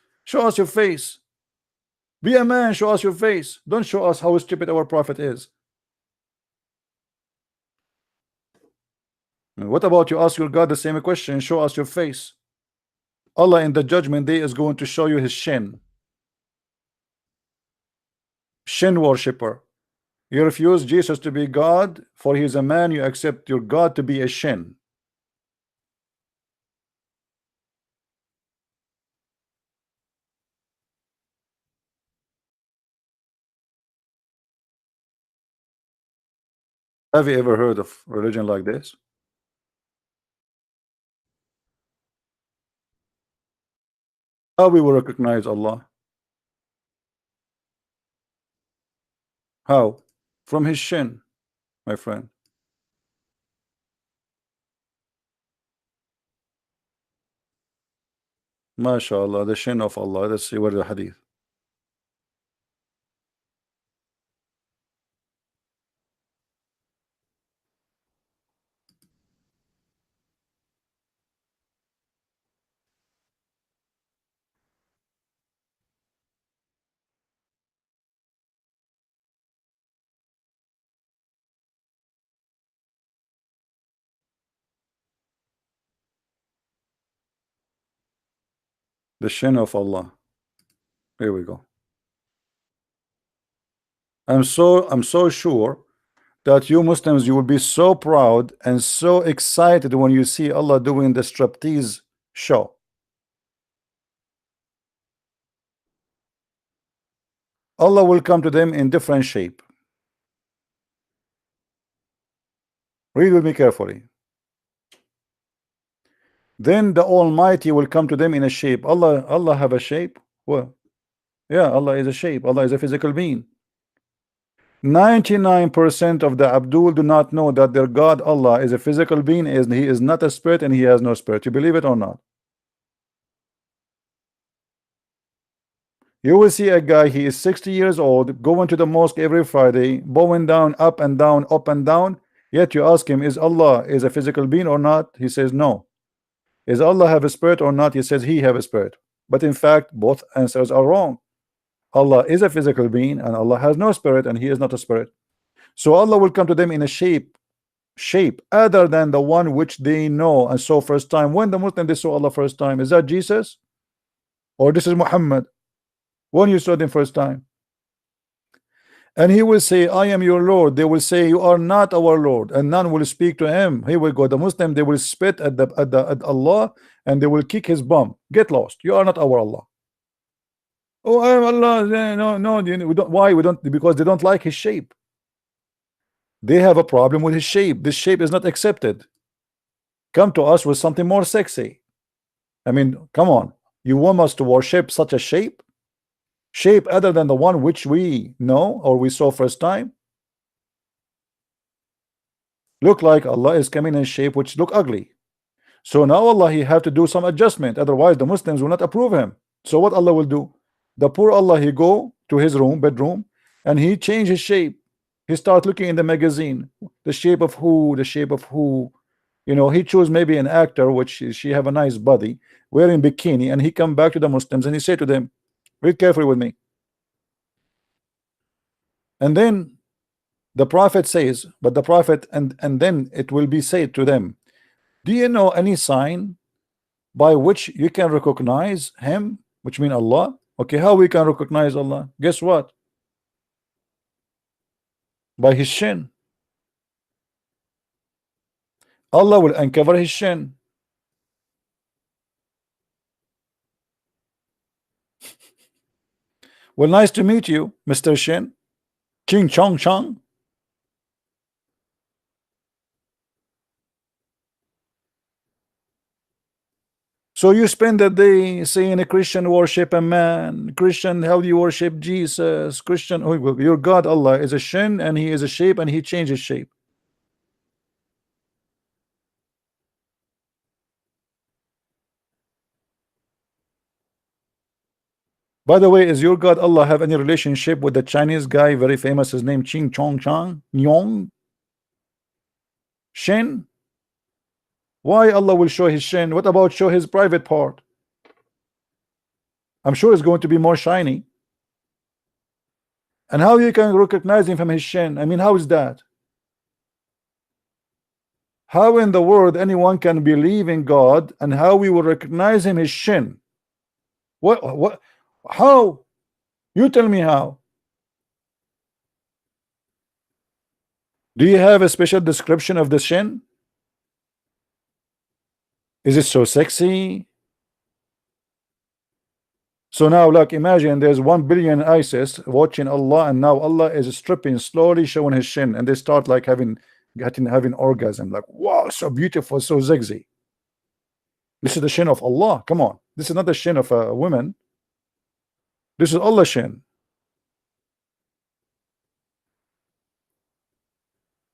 your face. Be a man, show us your face. Don't show us how stupid our prophet is. And what about you ask your God the same question, show us your face? Allah in the judgment day is going to show you his shin. Shin worshipper. You refuse Jesus to be God, for he is a man. You accept your God to be a shin. Have you ever heard of religion like this? How we will recognize Allah? How? From his shin, my friend. MashaAllah, the shin of Allah. Let's see where the hadith. The shin of Allah. Here we go. I'm so sure that you Muslims, you will be so proud and so excited when you see Allah doing the striptease show. Allah will come to them in different shape. Read with me carefully. Then the Almighty will come to them in a shape. Allah have a shape? Well, yeah, Allah is a shape. Allah is a physical being. 99% of the Abdul do not know that their God Allah is a physical being, is he is not a spirit, and he has no spirit. You believe it or not? You will see a guy, he is 60 years old, going to the mosque every Friday, bowing down, up and down, up and down. Yet you ask him, is Allah is a physical being or not? He says no. Is Allah have a spirit or not? He says he have a spirit. But in fact, both answers are wrong. Allah is a physical being, and Allah has no spirit, and he is not a spirit. So Allah will come to them in a shape other than the one which they know and saw first time. When the Muslim they saw Allah first time, is that Jesus or this is Muhammad? When you saw them first time, and he will say, I am your Lord. They will say, you are not our Lord, and none will speak to him. He will go. The Muslim, they will spit at Allah, and they will kick his bum. Get lost. You are not our Allah. Oh, I am Allah. No, no, we don't. Why we don't? Because they don't like his shape. They have a problem with his shape. This shape is not accepted. Come to us with something more sexy. I mean, come on. You want us to worship such a shape? Shape other than the one which we know or we saw first time? Look like Allah is coming in shape which look ugly. So now Allah, he have to do some adjustment. Otherwise, the Muslims will not approve him. So what Allah will do? The poor Allah, he go to his room, bedroom, and he change his shape. He start looking in the magazine. The shape of who? The shape of who? You know, he chose maybe an actor which she have a nice body, wearing bikini, and he come back to the Muslims and he say to them, read carefully with me. And then the Prophet says, but the Prophet, and then it will be said to them, do you know any sign by which you can recognize him, which mean Allah? Okay, how we can recognize Allah? Guess what? By his shin. Allah will uncover his shin. Well, nice to meet you, Mr. Shin. Ching Chong Chong. So you spend the day saying a Christian worship a man, Christian, how do you worship Jesus? Christian, oh, your God Allah is a shin, and he is a shape, and he changes shape. By the way, is your God Allah have any relationship with the Chinese guy, very famous, his name Ching Chong Chang Nyong Shin? Why Allah will show his shin? What about show his private part? I'm sure it's going to be more shiny. And how you can recognize him from his shin? I mean, how is that? How in the world anyone can believe in God, and how we will recognize him his shin? What how? You tell me how. Do you have a special description of the shin? Is it so sexy? So now, like, imagine there's 1 billion ISIS watching Allah, and now Allah is stripping, slowly showing his shin, and they start like having orgasm, like, wow, so beautiful, so sexy. This is the shin of Allah. Come on, this is not the shin of a woman. This is Allah's shin.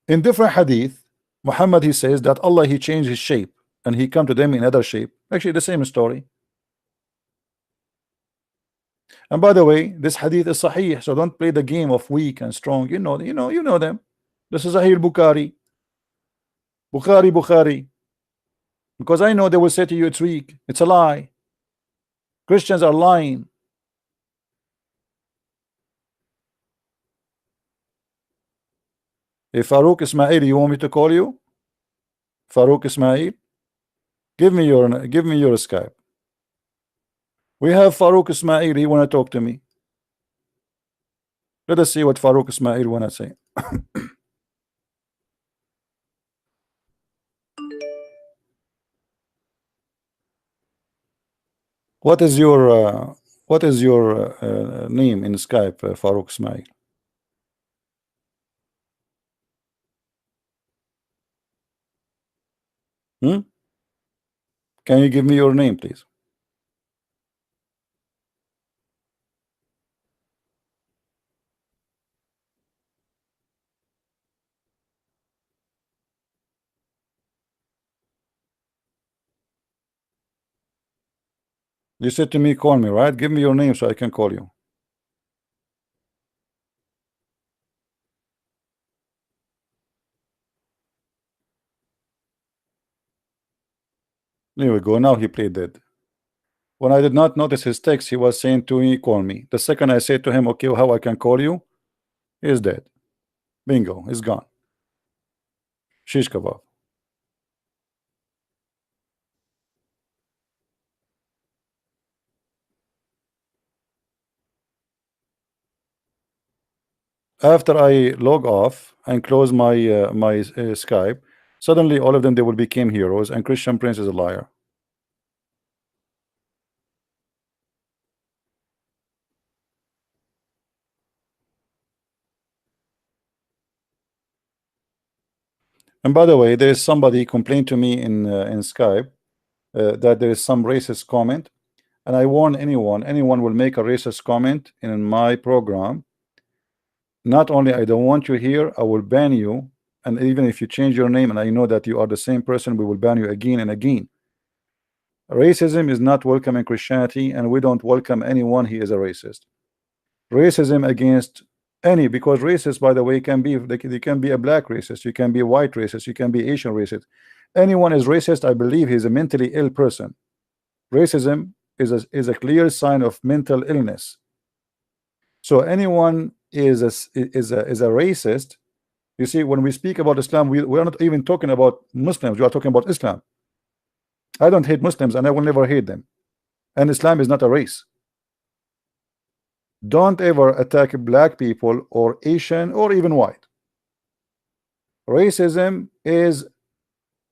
In different hadith, Muhammad, he says that Allah, he changed his shape, and he come to them in other shape. Actually, the same story. And by the way, this hadith is sahih, so don't play the game of weak and strong. You know them. This is Sahih Bukhari. Bukhari. Because I know they will say to you it's weak. It's a lie. Christians are lying. If Farouk Ismail, you want me to call you? Farouk Ismail? Give me your Skype. We have Farouk Ismail, he wanna talk to me. Let us see what Farouk Ismail wanna say. What is your name in Skype, Farouk Ismail? Hmm? Can you give me your name, please? You said to me, call me, right? Give me your name so I can call you. There we go. Now he played dead. When I did not notice his text, he was saying to me, call me. The second I said to him, okay, how I can call you, he is dead. Bingo, he's gone. Shish kebab. After I log off and close my Skype, suddenly all of them, they will become heroes, and Christian Prince is a liar. And by the way, there is somebody complained to me in Skype that there is some racist comment, and I warn anyone will make a racist comment in my program. Not only I don't want you here, I will ban you, and even if you change your name and I know that you are the same person, we will ban you again and again. Racism is not welcome in Christianity, and we don't welcome anyone he is a racist. Racism against any, because racist, by the way, can be, they can be a black racist, you can be a white racist, you can be Asian racist. Anyone is racist, I believe he's a mentally ill person. Racism is a clear sign of mental illness. So anyone is a racist. You see, when we speak about Islam, we are not even talking about Muslims, we are talking about Islam. I don't hate Muslims and I will never hate them, and Islam is not a race. Don't ever attack black people or Asian or even white. Racism is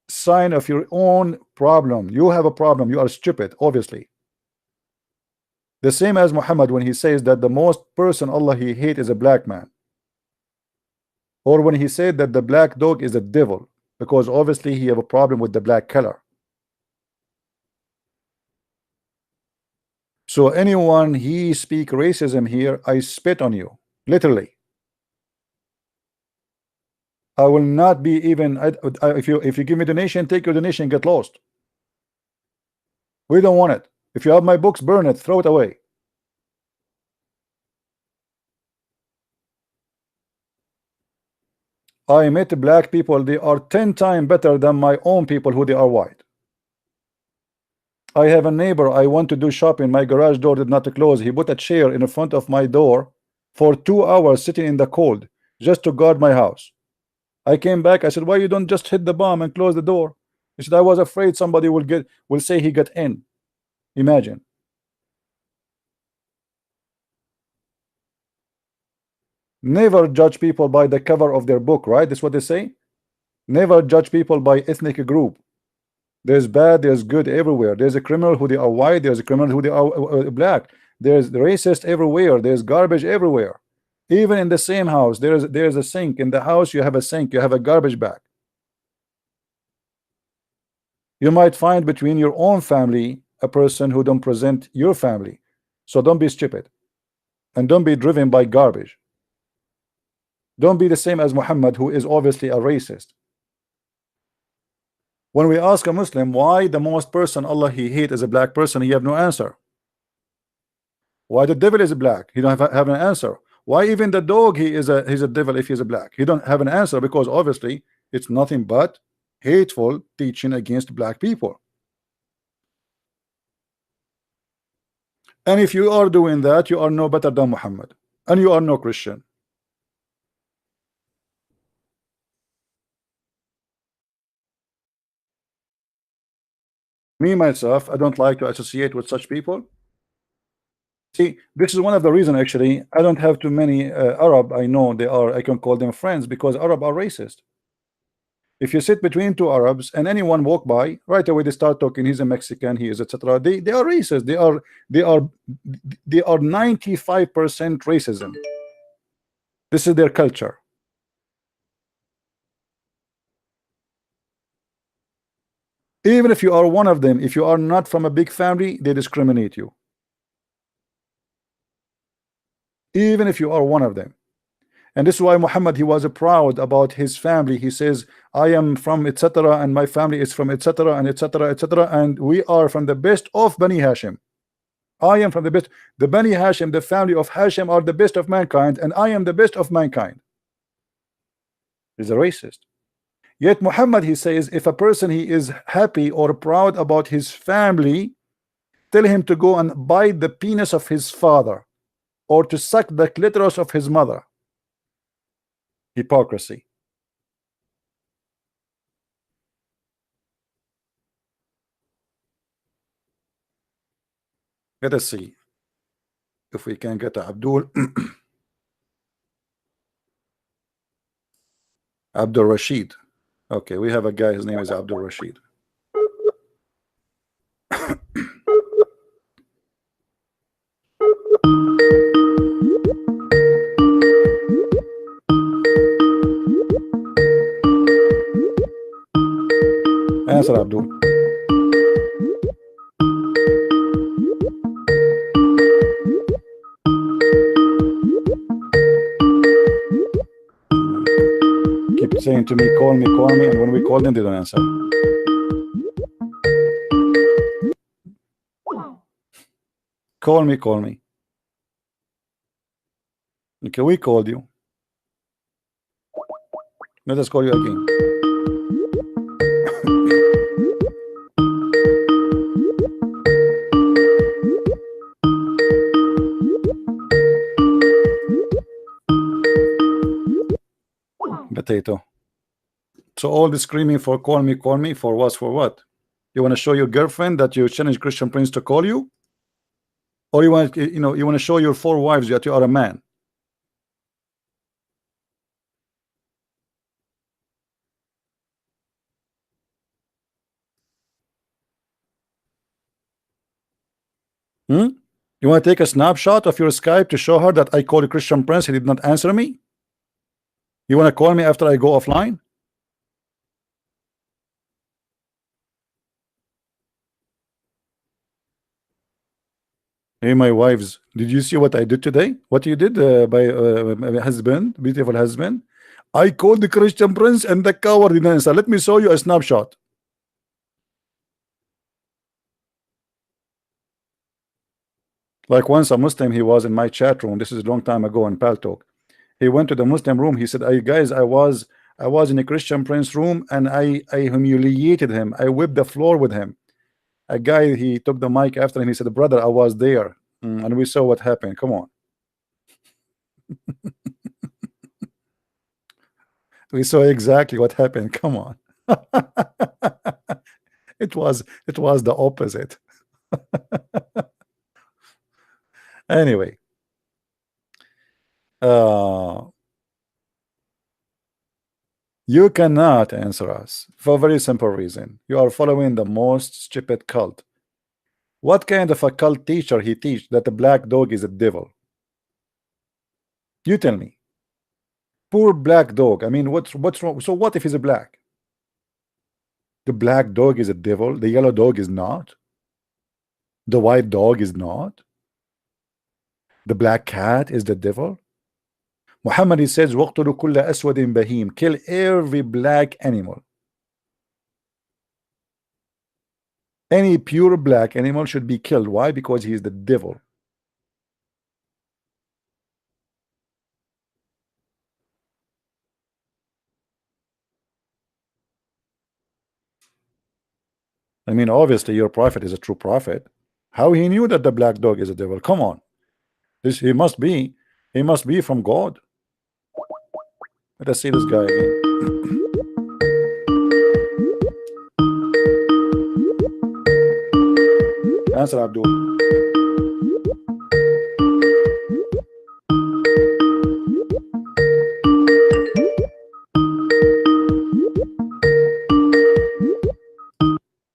sign of your own problem. You have a problem, you are stupid, obviously. The same as Muhammad when he says that the most person Allah he hate is a black man, or when he said that the black dog is a devil, because obviously he have a problem with the black color. So anyone he speak racism here, I spit on you, literally. I will not be even if you give me donation, take your donation, get lost. We don't want it. If you have my books, burn it, throw it away. I met black people, they are 10 times better than my own people who they are white. I have a neighbor, I want to do shopping, my garage door did not close. He put a chair in front of my door for 2 hours sitting in the cold just to guard my house. I came back, I said, why you don't just hit the bomb and close the door? He said, I was afraid somebody will say he got in. Imagine. Never judge people by the cover of their book, right? That's what they say. Never judge people by ethnic group. There's bad, there's good everywhere. There's a criminal who they are white, there's a criminal who they are black. There's racist everywhere, there's garbage everywhere. Even in the same house, there's a sink. In the house, you have a sink, you have a garbage bag. You might find between your own family a person who don't present your family. So don't be stupid, and don't be driven by garbage. Don't be the same as Muhammad, who is obviously a racist. When we ask a Muslim why the most person Allah he hate is a black person, he have no answer. Why the devil is black? He don't have an answer. Why even the dog he's a devil if he's a black? He don't have an answer, because obviously it's nothing but hateful teaching against black people. And if you are doing that, you are no better than Muhammad, and you are no Christian. Me myself, I don't like to associate with such people. See, this is one of the reasons actually I don't have too many Arab. I know they are, I can call them friends, because Arab are racist. If you sit between two Arabs and anyone walk by, right away they start talking, he's a Mexican, he is etc. They are racist. They are 95% racism. This is their culture. Even if you are one of them, if you are not from a big family, they discriminate you. Even if you are one of them. And this is why Muhammad, he was proud about his family. He says, I am from etc. and my family is from etc. and etc. etc. and we are from the best of Bani Hashim. I am from the best. The Bani Hashim, the family of Hashim, are the best of mankind, and I am the best of mankind. He's a racist. Yet Muhammad, he says, if a person he is happy or proud about his family, tell him to go and bite the penis of his father or to suck the clitoris of his mother. Hypocrisy. Let us see if we can get Abdul Abdul Rashid. Okay, we have a guy, his name is Abdul Rashid. Answer, Abdul. Keep saying to me, call me, and when we call them, they don't answer. Call me. Okay, we called you. Let us call you again. Potato. So all the screaming for call me for what? You want to show your girlfriend that you challenge Christian Prince to call you? Or you want, you want to show your 4 wives that you are a man? You want to take a snapshot of your Skype to show her that I called Christian Prince, he did not answer me? You want to call me after I go offline? Hey, my wives, did you see what I did today? What you did by my husband, beautiful husband? I called the Christian Prince and the coward didn't answer. Let me show you a snapshot. Like once a Muslim, he was in my chat room. This is a long time ago in Paltalk. He went to the Muslim room. He said, "Hey guys, I was in a Christian Prince room and I humiliated him. I whipped the floor with him." A guy, he took the mic after him. He said, "Brother, I was there, and we saw what happened. Come on." We saw exactly what happened. Come on. It was the opposite. Anyway, you cannot answer us for a very simple reason. You are following the most stupid cult. What kind of a cult teacher he teach that the black dog is a devil? You tell me. Poor black dog. I mean, what's wrong? So what if he's a black? The black dog is a devil. The yellow dog is not. The white dog is not. The black cat is the devil. Muhammad, he says, وَقْتُلُوا كُلَّ أَسْوَدٍ بَهِيمٍ. Kill every black animal. Any pure black animal should be killed. Why? Because he is the devil. I mean, obviously your prophet is a true prophet. How he knew that the black dog is a devil? Come on. He must be from God. Let us see this guy again. Answer, Abdul.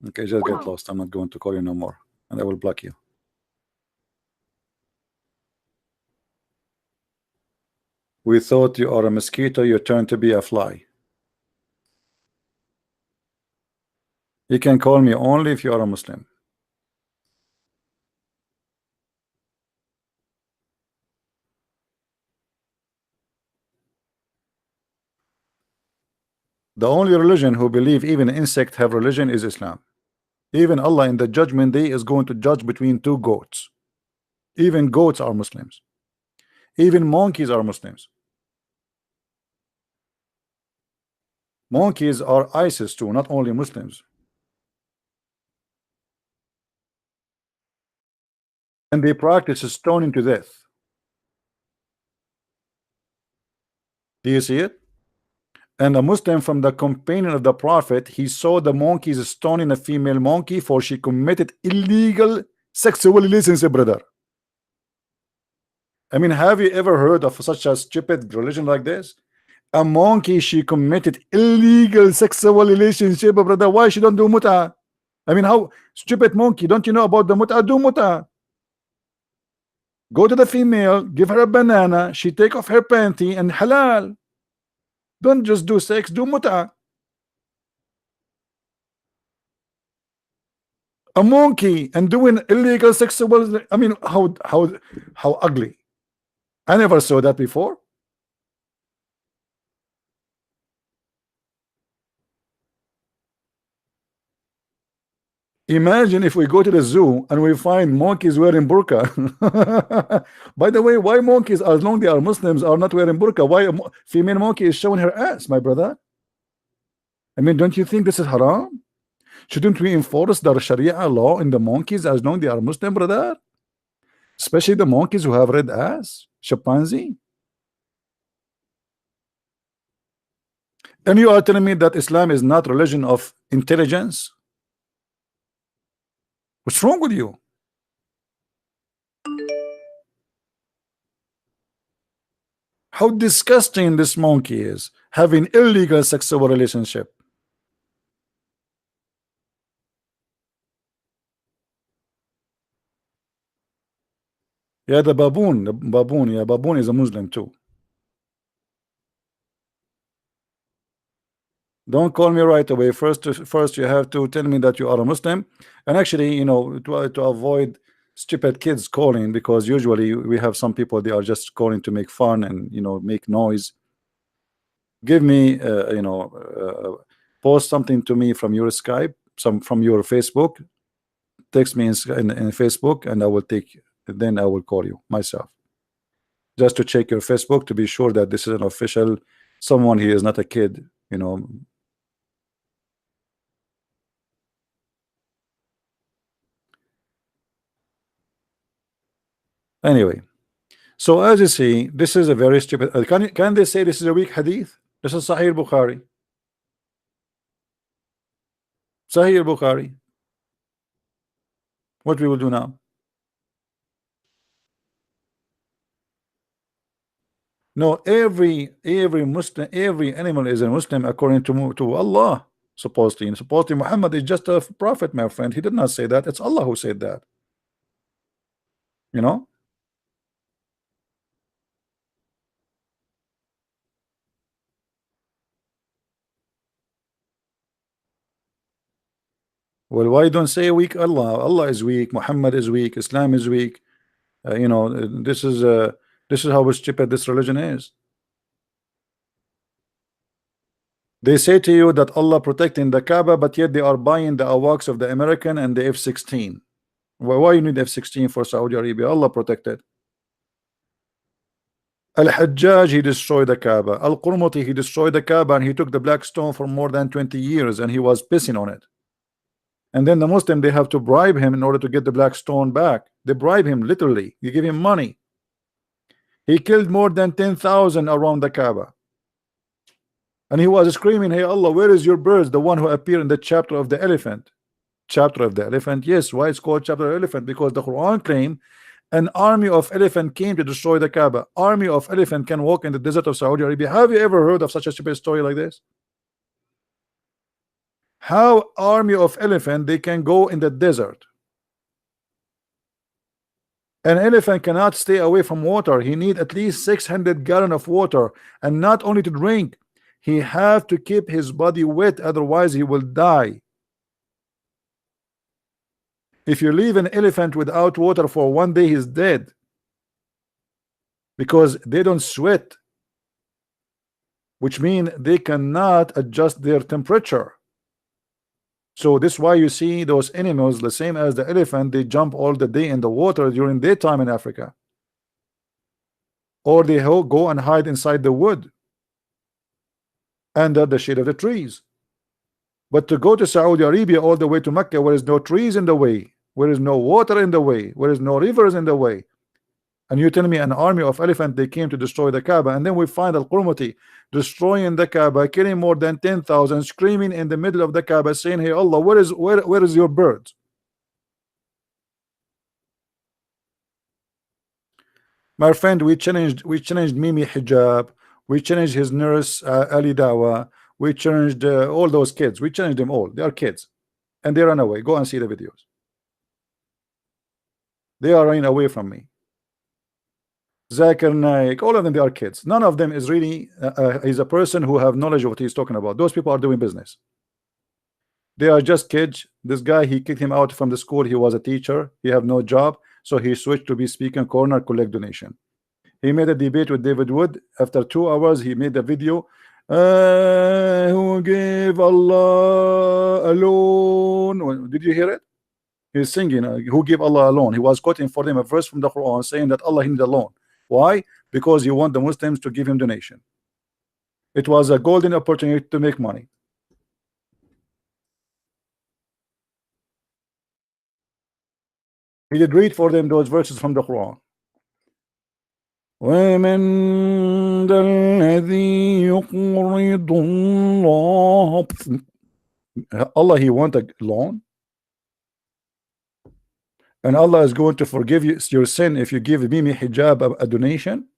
Okay, just get lost. I'm not going to call you no more, and I will block you. We thought you are a mosquito, you turn to be a fly. You can call me only if you are a Muslim. The only religion who believe even insect have religion is Islam. Even Allah in the judgment day is going to judge between two goats. Even goats are Muslims. Even monkeys are Muslims. Monkeys are ISIS too, not only Muslims. And they practice stoning to death. Do you see it? And a Muslim from the companion of the Prophet, he saw the monkeys stoning a female monkey for she committed illegal sexual relationship, brother. I mean, have you ever heard of such a stupid religion like this? A monkey, she committed illegal sexual relationship, brother. Why she don't do muta? I mean, how stupid monkey? Don't you know about the muta? Do muta. Go to the female, give her a banana, she take off her panty and halal. Don't just do sex, do muta. A monkey and doing illegal sexual. I mean, how ugly. I never saw that before. Imagine if we go to the zoo and we find monkeys wearing burqa. By the way, why monkeys, as long they are Muslims, are not wearing burqa? Why a female monkey is showing her ass, my brother? I mean, don't you think this is haram? Shouldn't we enforce the Sharia law in the monkeys as long they are Muslim, brother? Especially the monkeys who have red ass, chimpanzee. And you are telling me that Islam is not religion of intelligence? What's wrong with you? How disgusting this monkey is, having illegal sexual relationship. Yeah, the baboon, yeah, baboon is a Muslim too. Don't call me right away. First you have to tell me that you are a Muslim. And actually, you know, to avoid stupid kids calling, because usually we have some people, they are just calling to make fun and, you know, make noise. Give me you know, post something to me from your Skype, some from your Facebook, text me in Facebook, and I will take, then I will call you myself, just to check your Facebook to be sure that this is an official someone. He is not a kid, you know. Anyway, so as you see, this is a very stupid. Can they say this is a weak hadith? This is Sahih Bukhari. Sahih Bukhari. What we will do now? No, every Muslim, every animal is a Muslim according to Allah. Supposedly Muhammad is just a prophet, my friend. He did not say that. It's Allah who said that. You know. Well, why don't say weak Allah? Allah is weak. Muhammad is weak. Islam is weak. You know, this is how stupid this religion is. They say to you that Allah protecting the Kaaba, but yet they are buying the AWACS of the American and the F-16. Why you need F-16 for Saudi Arabia? Allah protected. Al-Hajjaj, he destroyed the Kaaba. Al-Qurmuti, he destroyed the Kaaba and he took the black stone for more than 20 years and he was pissing on it. And then the Muslim, they have to bribe him in order to get the black stone back. They bribe him literally. You give him money. He killed more than 10,000 around the Kaaba. And he was screaming, hey Allah, where is your birds? The one who appeared in the chapter of the elephant. Chapter of the elephant. Yes, why it's called chapter of the elephant? Because the Quran claimed an army of elephant came to destroy the Kaaba. Army of elephant can walk in the desert of Saudi Arabia. Have you ever heard of such a stupid story like this? How army of elephant they can go in the desert? An elephant cannot stay away from water. He need at least 600 gallons of water, and not only to drink, he have to keep his body wet, otherwise he will die. If you leave an elephant without water for 1 day, he's dead, because they don't sweat, which means they cannot adjust their temperature. So this is why you see those animals, the same as the elephant, they jump all the day in the water during daytime in Africa, or they go and hide inside the wood under the shade of the trees. But to go to Saudi Arabia all the way to Mecca, where is no trees in the way, where is no water in the way, where is no rivers in the way, and you tell me an army of elephants, they came to destroy the Kaaba, and then we find Al-Qurmuti destroying the Kaaba, killing more than 10,000, screaming in the middle of the Kaaba, saying, "Hey Allah, where is your bird?" My friend, we challenged Mimi Hijab, we challenged his nurse Ali Dawa, we challenged all those kids. We challenged them all. They are kids, and they ran away. Go and see the videos. They are running away from me. Zakir Naik, all of them, they are kids. None of them is really is a person who have knowledge of what he's talking about. Those people are doing business. They are just kids. This guy, he kicked him out from the school. He was a teacher. He have no job, so he switched to be speaking corner, collect donation. He made a debate with David Wood. After 2 hours, he made a video. Who gave Allah alone? Did you hear it? He's singing. Who gave Allah alone? He was quoting for them a verse from the Quran saying that Allah he need alone. Why? Because he want the Muslims to give him donation. It was a golden opportunity to make money. He did read for them those verses from the Quran. وَمَنْ ذَا الَّذِي يُقْرِضُ اللَّهَ. Allah, he want a loan, and Allah is going to forgive you your sin if you give Mimi Hijab a donation.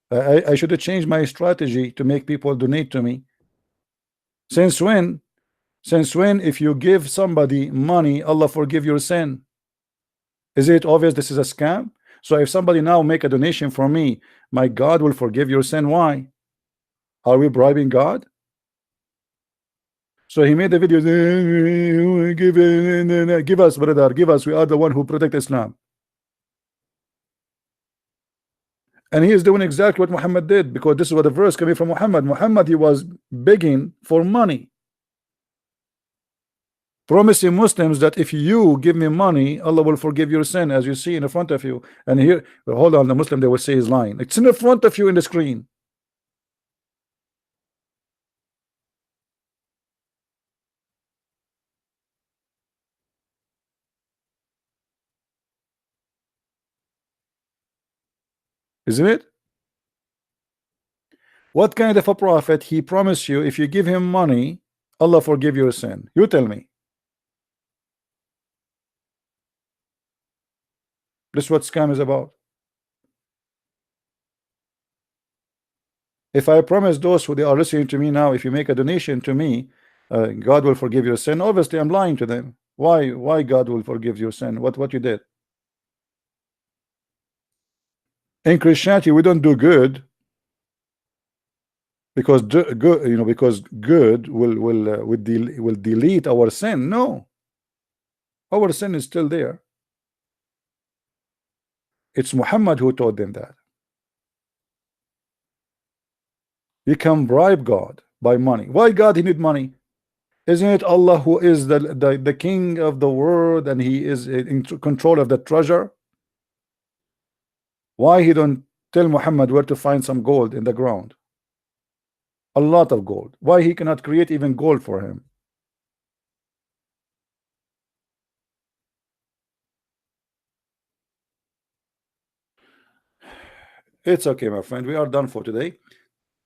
I should have changed my strategy to make people donate to me. Since when if you give somebody money, Allah forgive your sin? Is it obvious this is a scam? So if somebody now make a donation for me, my God will forgive your sin. Why? Are we bribing God? So he made the videos, give us, brother, give us, we are the one who protect Islam. And he is doing exactly what Muhammad did, because this is what the verse coming from Muhammad. Muhammad, he was begging for money, promising Muslims that if you give me money, Allah will forgive your sin, as you see in front of you. And here, well, hold on, the Muslim, they will say he's lying. It's in front of you in the screen. Isn't it? What kind of a prophet he promised you if you give him money, Allah forgive your sin? You tell me. This is what scam is about. If I promise those who they are listening to me now, if you make a donation to me, God will forgive your sin, obviously I'm lying to them. Why God will forgive your sin? What you did? In Christianity, we don't do good because good, you know, because good will delete our sin. No, our sin is still there. It's Muhammad who taught them that. You can bribe God by money. Why God he need money? Isn't it Allah who is the king of the world, and he is in control of the treasure? Why he don't tell Muhammad where to find some gold in the ground? A lot of gold. Why he cannot create even gold for him? It's okay, my friend. We are done for today.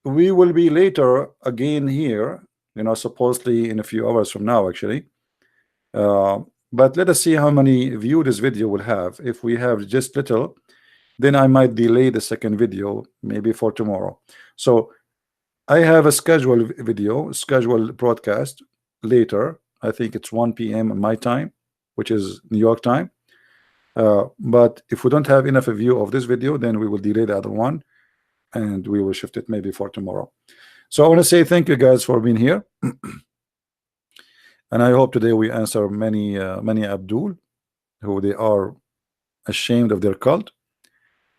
We will be later again here, you know, supposedly in a few hours from now, actually. But let us see how many view this video will have. If we have just little, then I might delay the second video, maybe for tomorrow. So I have a scheduled video, scheduled broadcast later. I think it's 1 p.m. my time, which is New York time. But if we don't have enough view of this video, then we will delay the other one, and we will shift it maybe for tomorrow. So I want to say thank you guys for being here. And I hope today we answer many Abdul who they are ashamed of their cult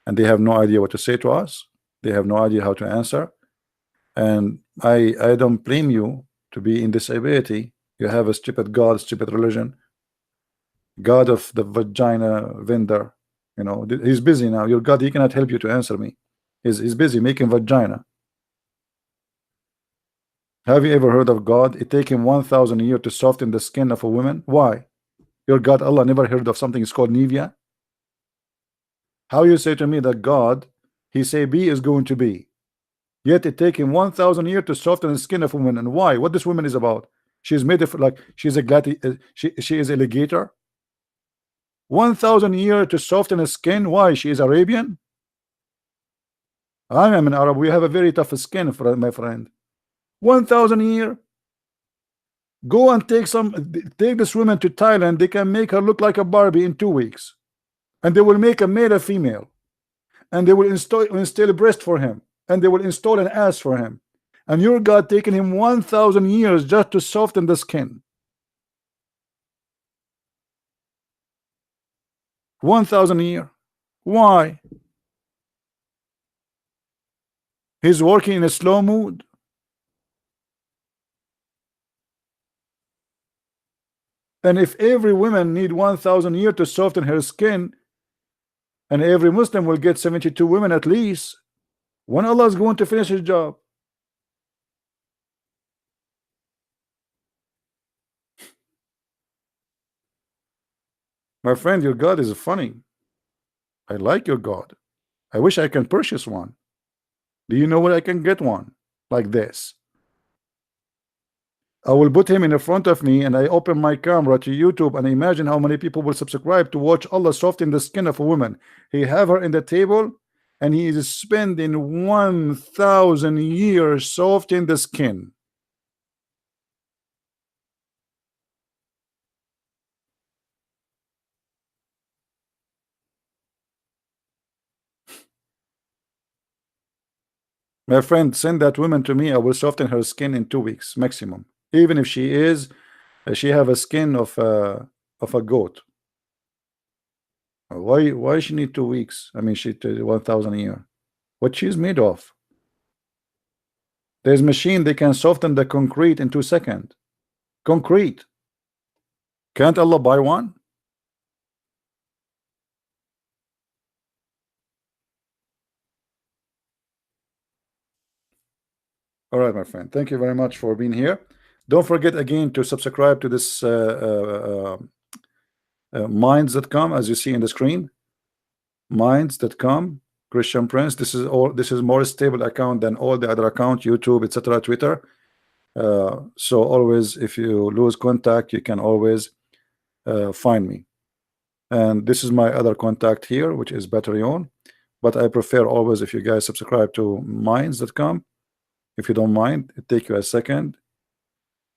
and they have no idea what to say to us. They have no idea how to answer. And I don't blame you to be in disability. You have a stupid God, stupid religion, God of the vagina vendor. You know, he's busy now. Your God, he cannot help you to answer me. He's busy making vagina. Have you ever heard of God? It take him 1,000 years to soften the skin of a woman. Why? Your God, Allah, never heard of something is called Nivea? How you say to me that God, he say be is going to be, yet it take him 1,000 years to soften the skin of a woman? And why? What this woman is about? She's made of like she's a she is alligator. 1,000 years to soften the skin. Why? She is Arabian. I am an Arab. We have a very tough skin, my friend. 1,000 years. Go and take this woman to Thailand. They can make her look like a Barbie in 2 weeks, and they will make a male a female, and they will install a breast for him, and they will install an ass for him. And your God taking him 1,000 years just to soften the skin. 1,000 years. Why? He's working in a slow mood. And if every woman need 1,000 years to soften her skin, and every Muslim will get 72 women at least, when Allah is going to finish his job? My friend, your God is funny. I like your God. I wish I can purchase one. Do you know where I can get one like this? I will put him in front of me and I open my camera to YouTube and imagine how many people will subscribe to watch Allah soften the skin of a woman. He have her in the table and he is spending 1,000 years softening the skin. My friend, send that woman to me. I will soften her skin in 2 weeks maximum. Even if she have a skin of a goat. Why she need 2 weeks? I mean, she 1,000 a year. What she's made of? There's machine they can soften the concrete in 2 seconds. Concrete. Can't Allah buy one? All right, my friend. Thank you very much for being here. Don't forget again to subscribe to this minds.com, as you see in the screen. Minds.com, Christian Prince. This is more stable account than all the other account, YouTube, etc., Twitter. So always, if you lose contact, you can always find me. And this is my other contact here, which is Patreon. But I prefer always if you guys subscribe to minds.com. If you don't mind, it take you a second.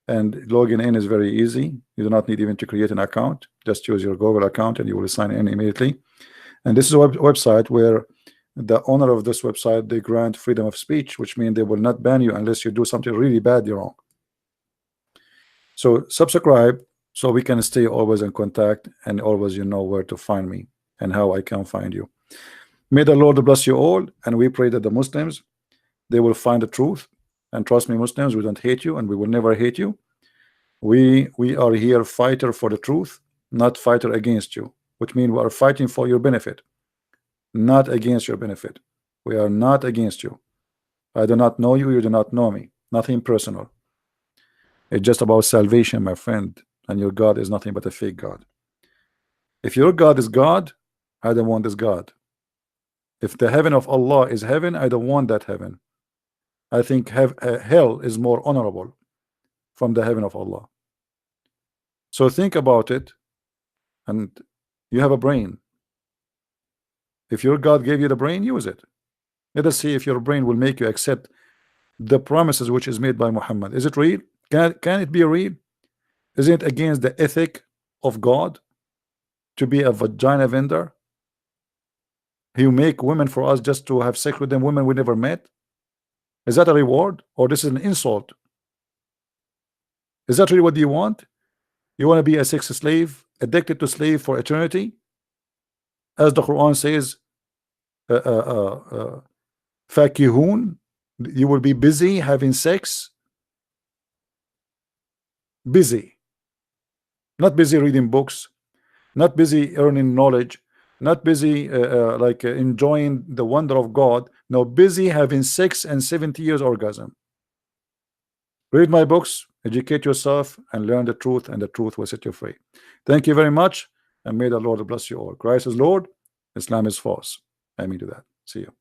And logging in is very easy. You do not need even to create an account. Just use your Google account and you will sign in immediately. And this is a website where the owner of this website, they grant freedom of speech, which means they will not ban you unless you do something really badly wrong. So subscribe so we can stay always in contact and always you know where to find me and how I can find you. May the Lord bless you all, and we pray that the Muslims, they will find the truth. And trust me, Muslims, we don't hate you and we will never hate you. We are here fighter for the truth, not fighter against you, which means we are fighting for your benefit, not against your benefit. We are not against you. I do not know you, you do not know me. Nothing personal. It's just about salvation, my friend. And your God is nothing but a fake God. If your God is God, I don't want this God. If the heaven of Allah is heaven, I don't want that heaven. I think hell is more honorable from the heaven of Allah. So think about it, and you have a brain. If your God gave you the brain, use it. Let us see if your brain will make you accept the promises which is made by Muhammad. Is it real? Can it be real? Is it against the ethic of God to be a vagina vendor? He make women for us just to have sex with them, women we never met? Is that a reward, or this is an insult? Is that really what you want? You want to be a sex slave, addicted to slave for eternity, as the Quran says, fakihun, you will be busy having sex, busy, not busy reading books, not busy earning knowledge, not busy enjoying the wonder of God. No, busy having 6 and 70 years orgasm. Read my books, educate yourself, and learn the truth, and the truth will set you free. Thank you very much, and may the Lord bless you all. Christ is Lord, Islam is false. I mean to that. See you.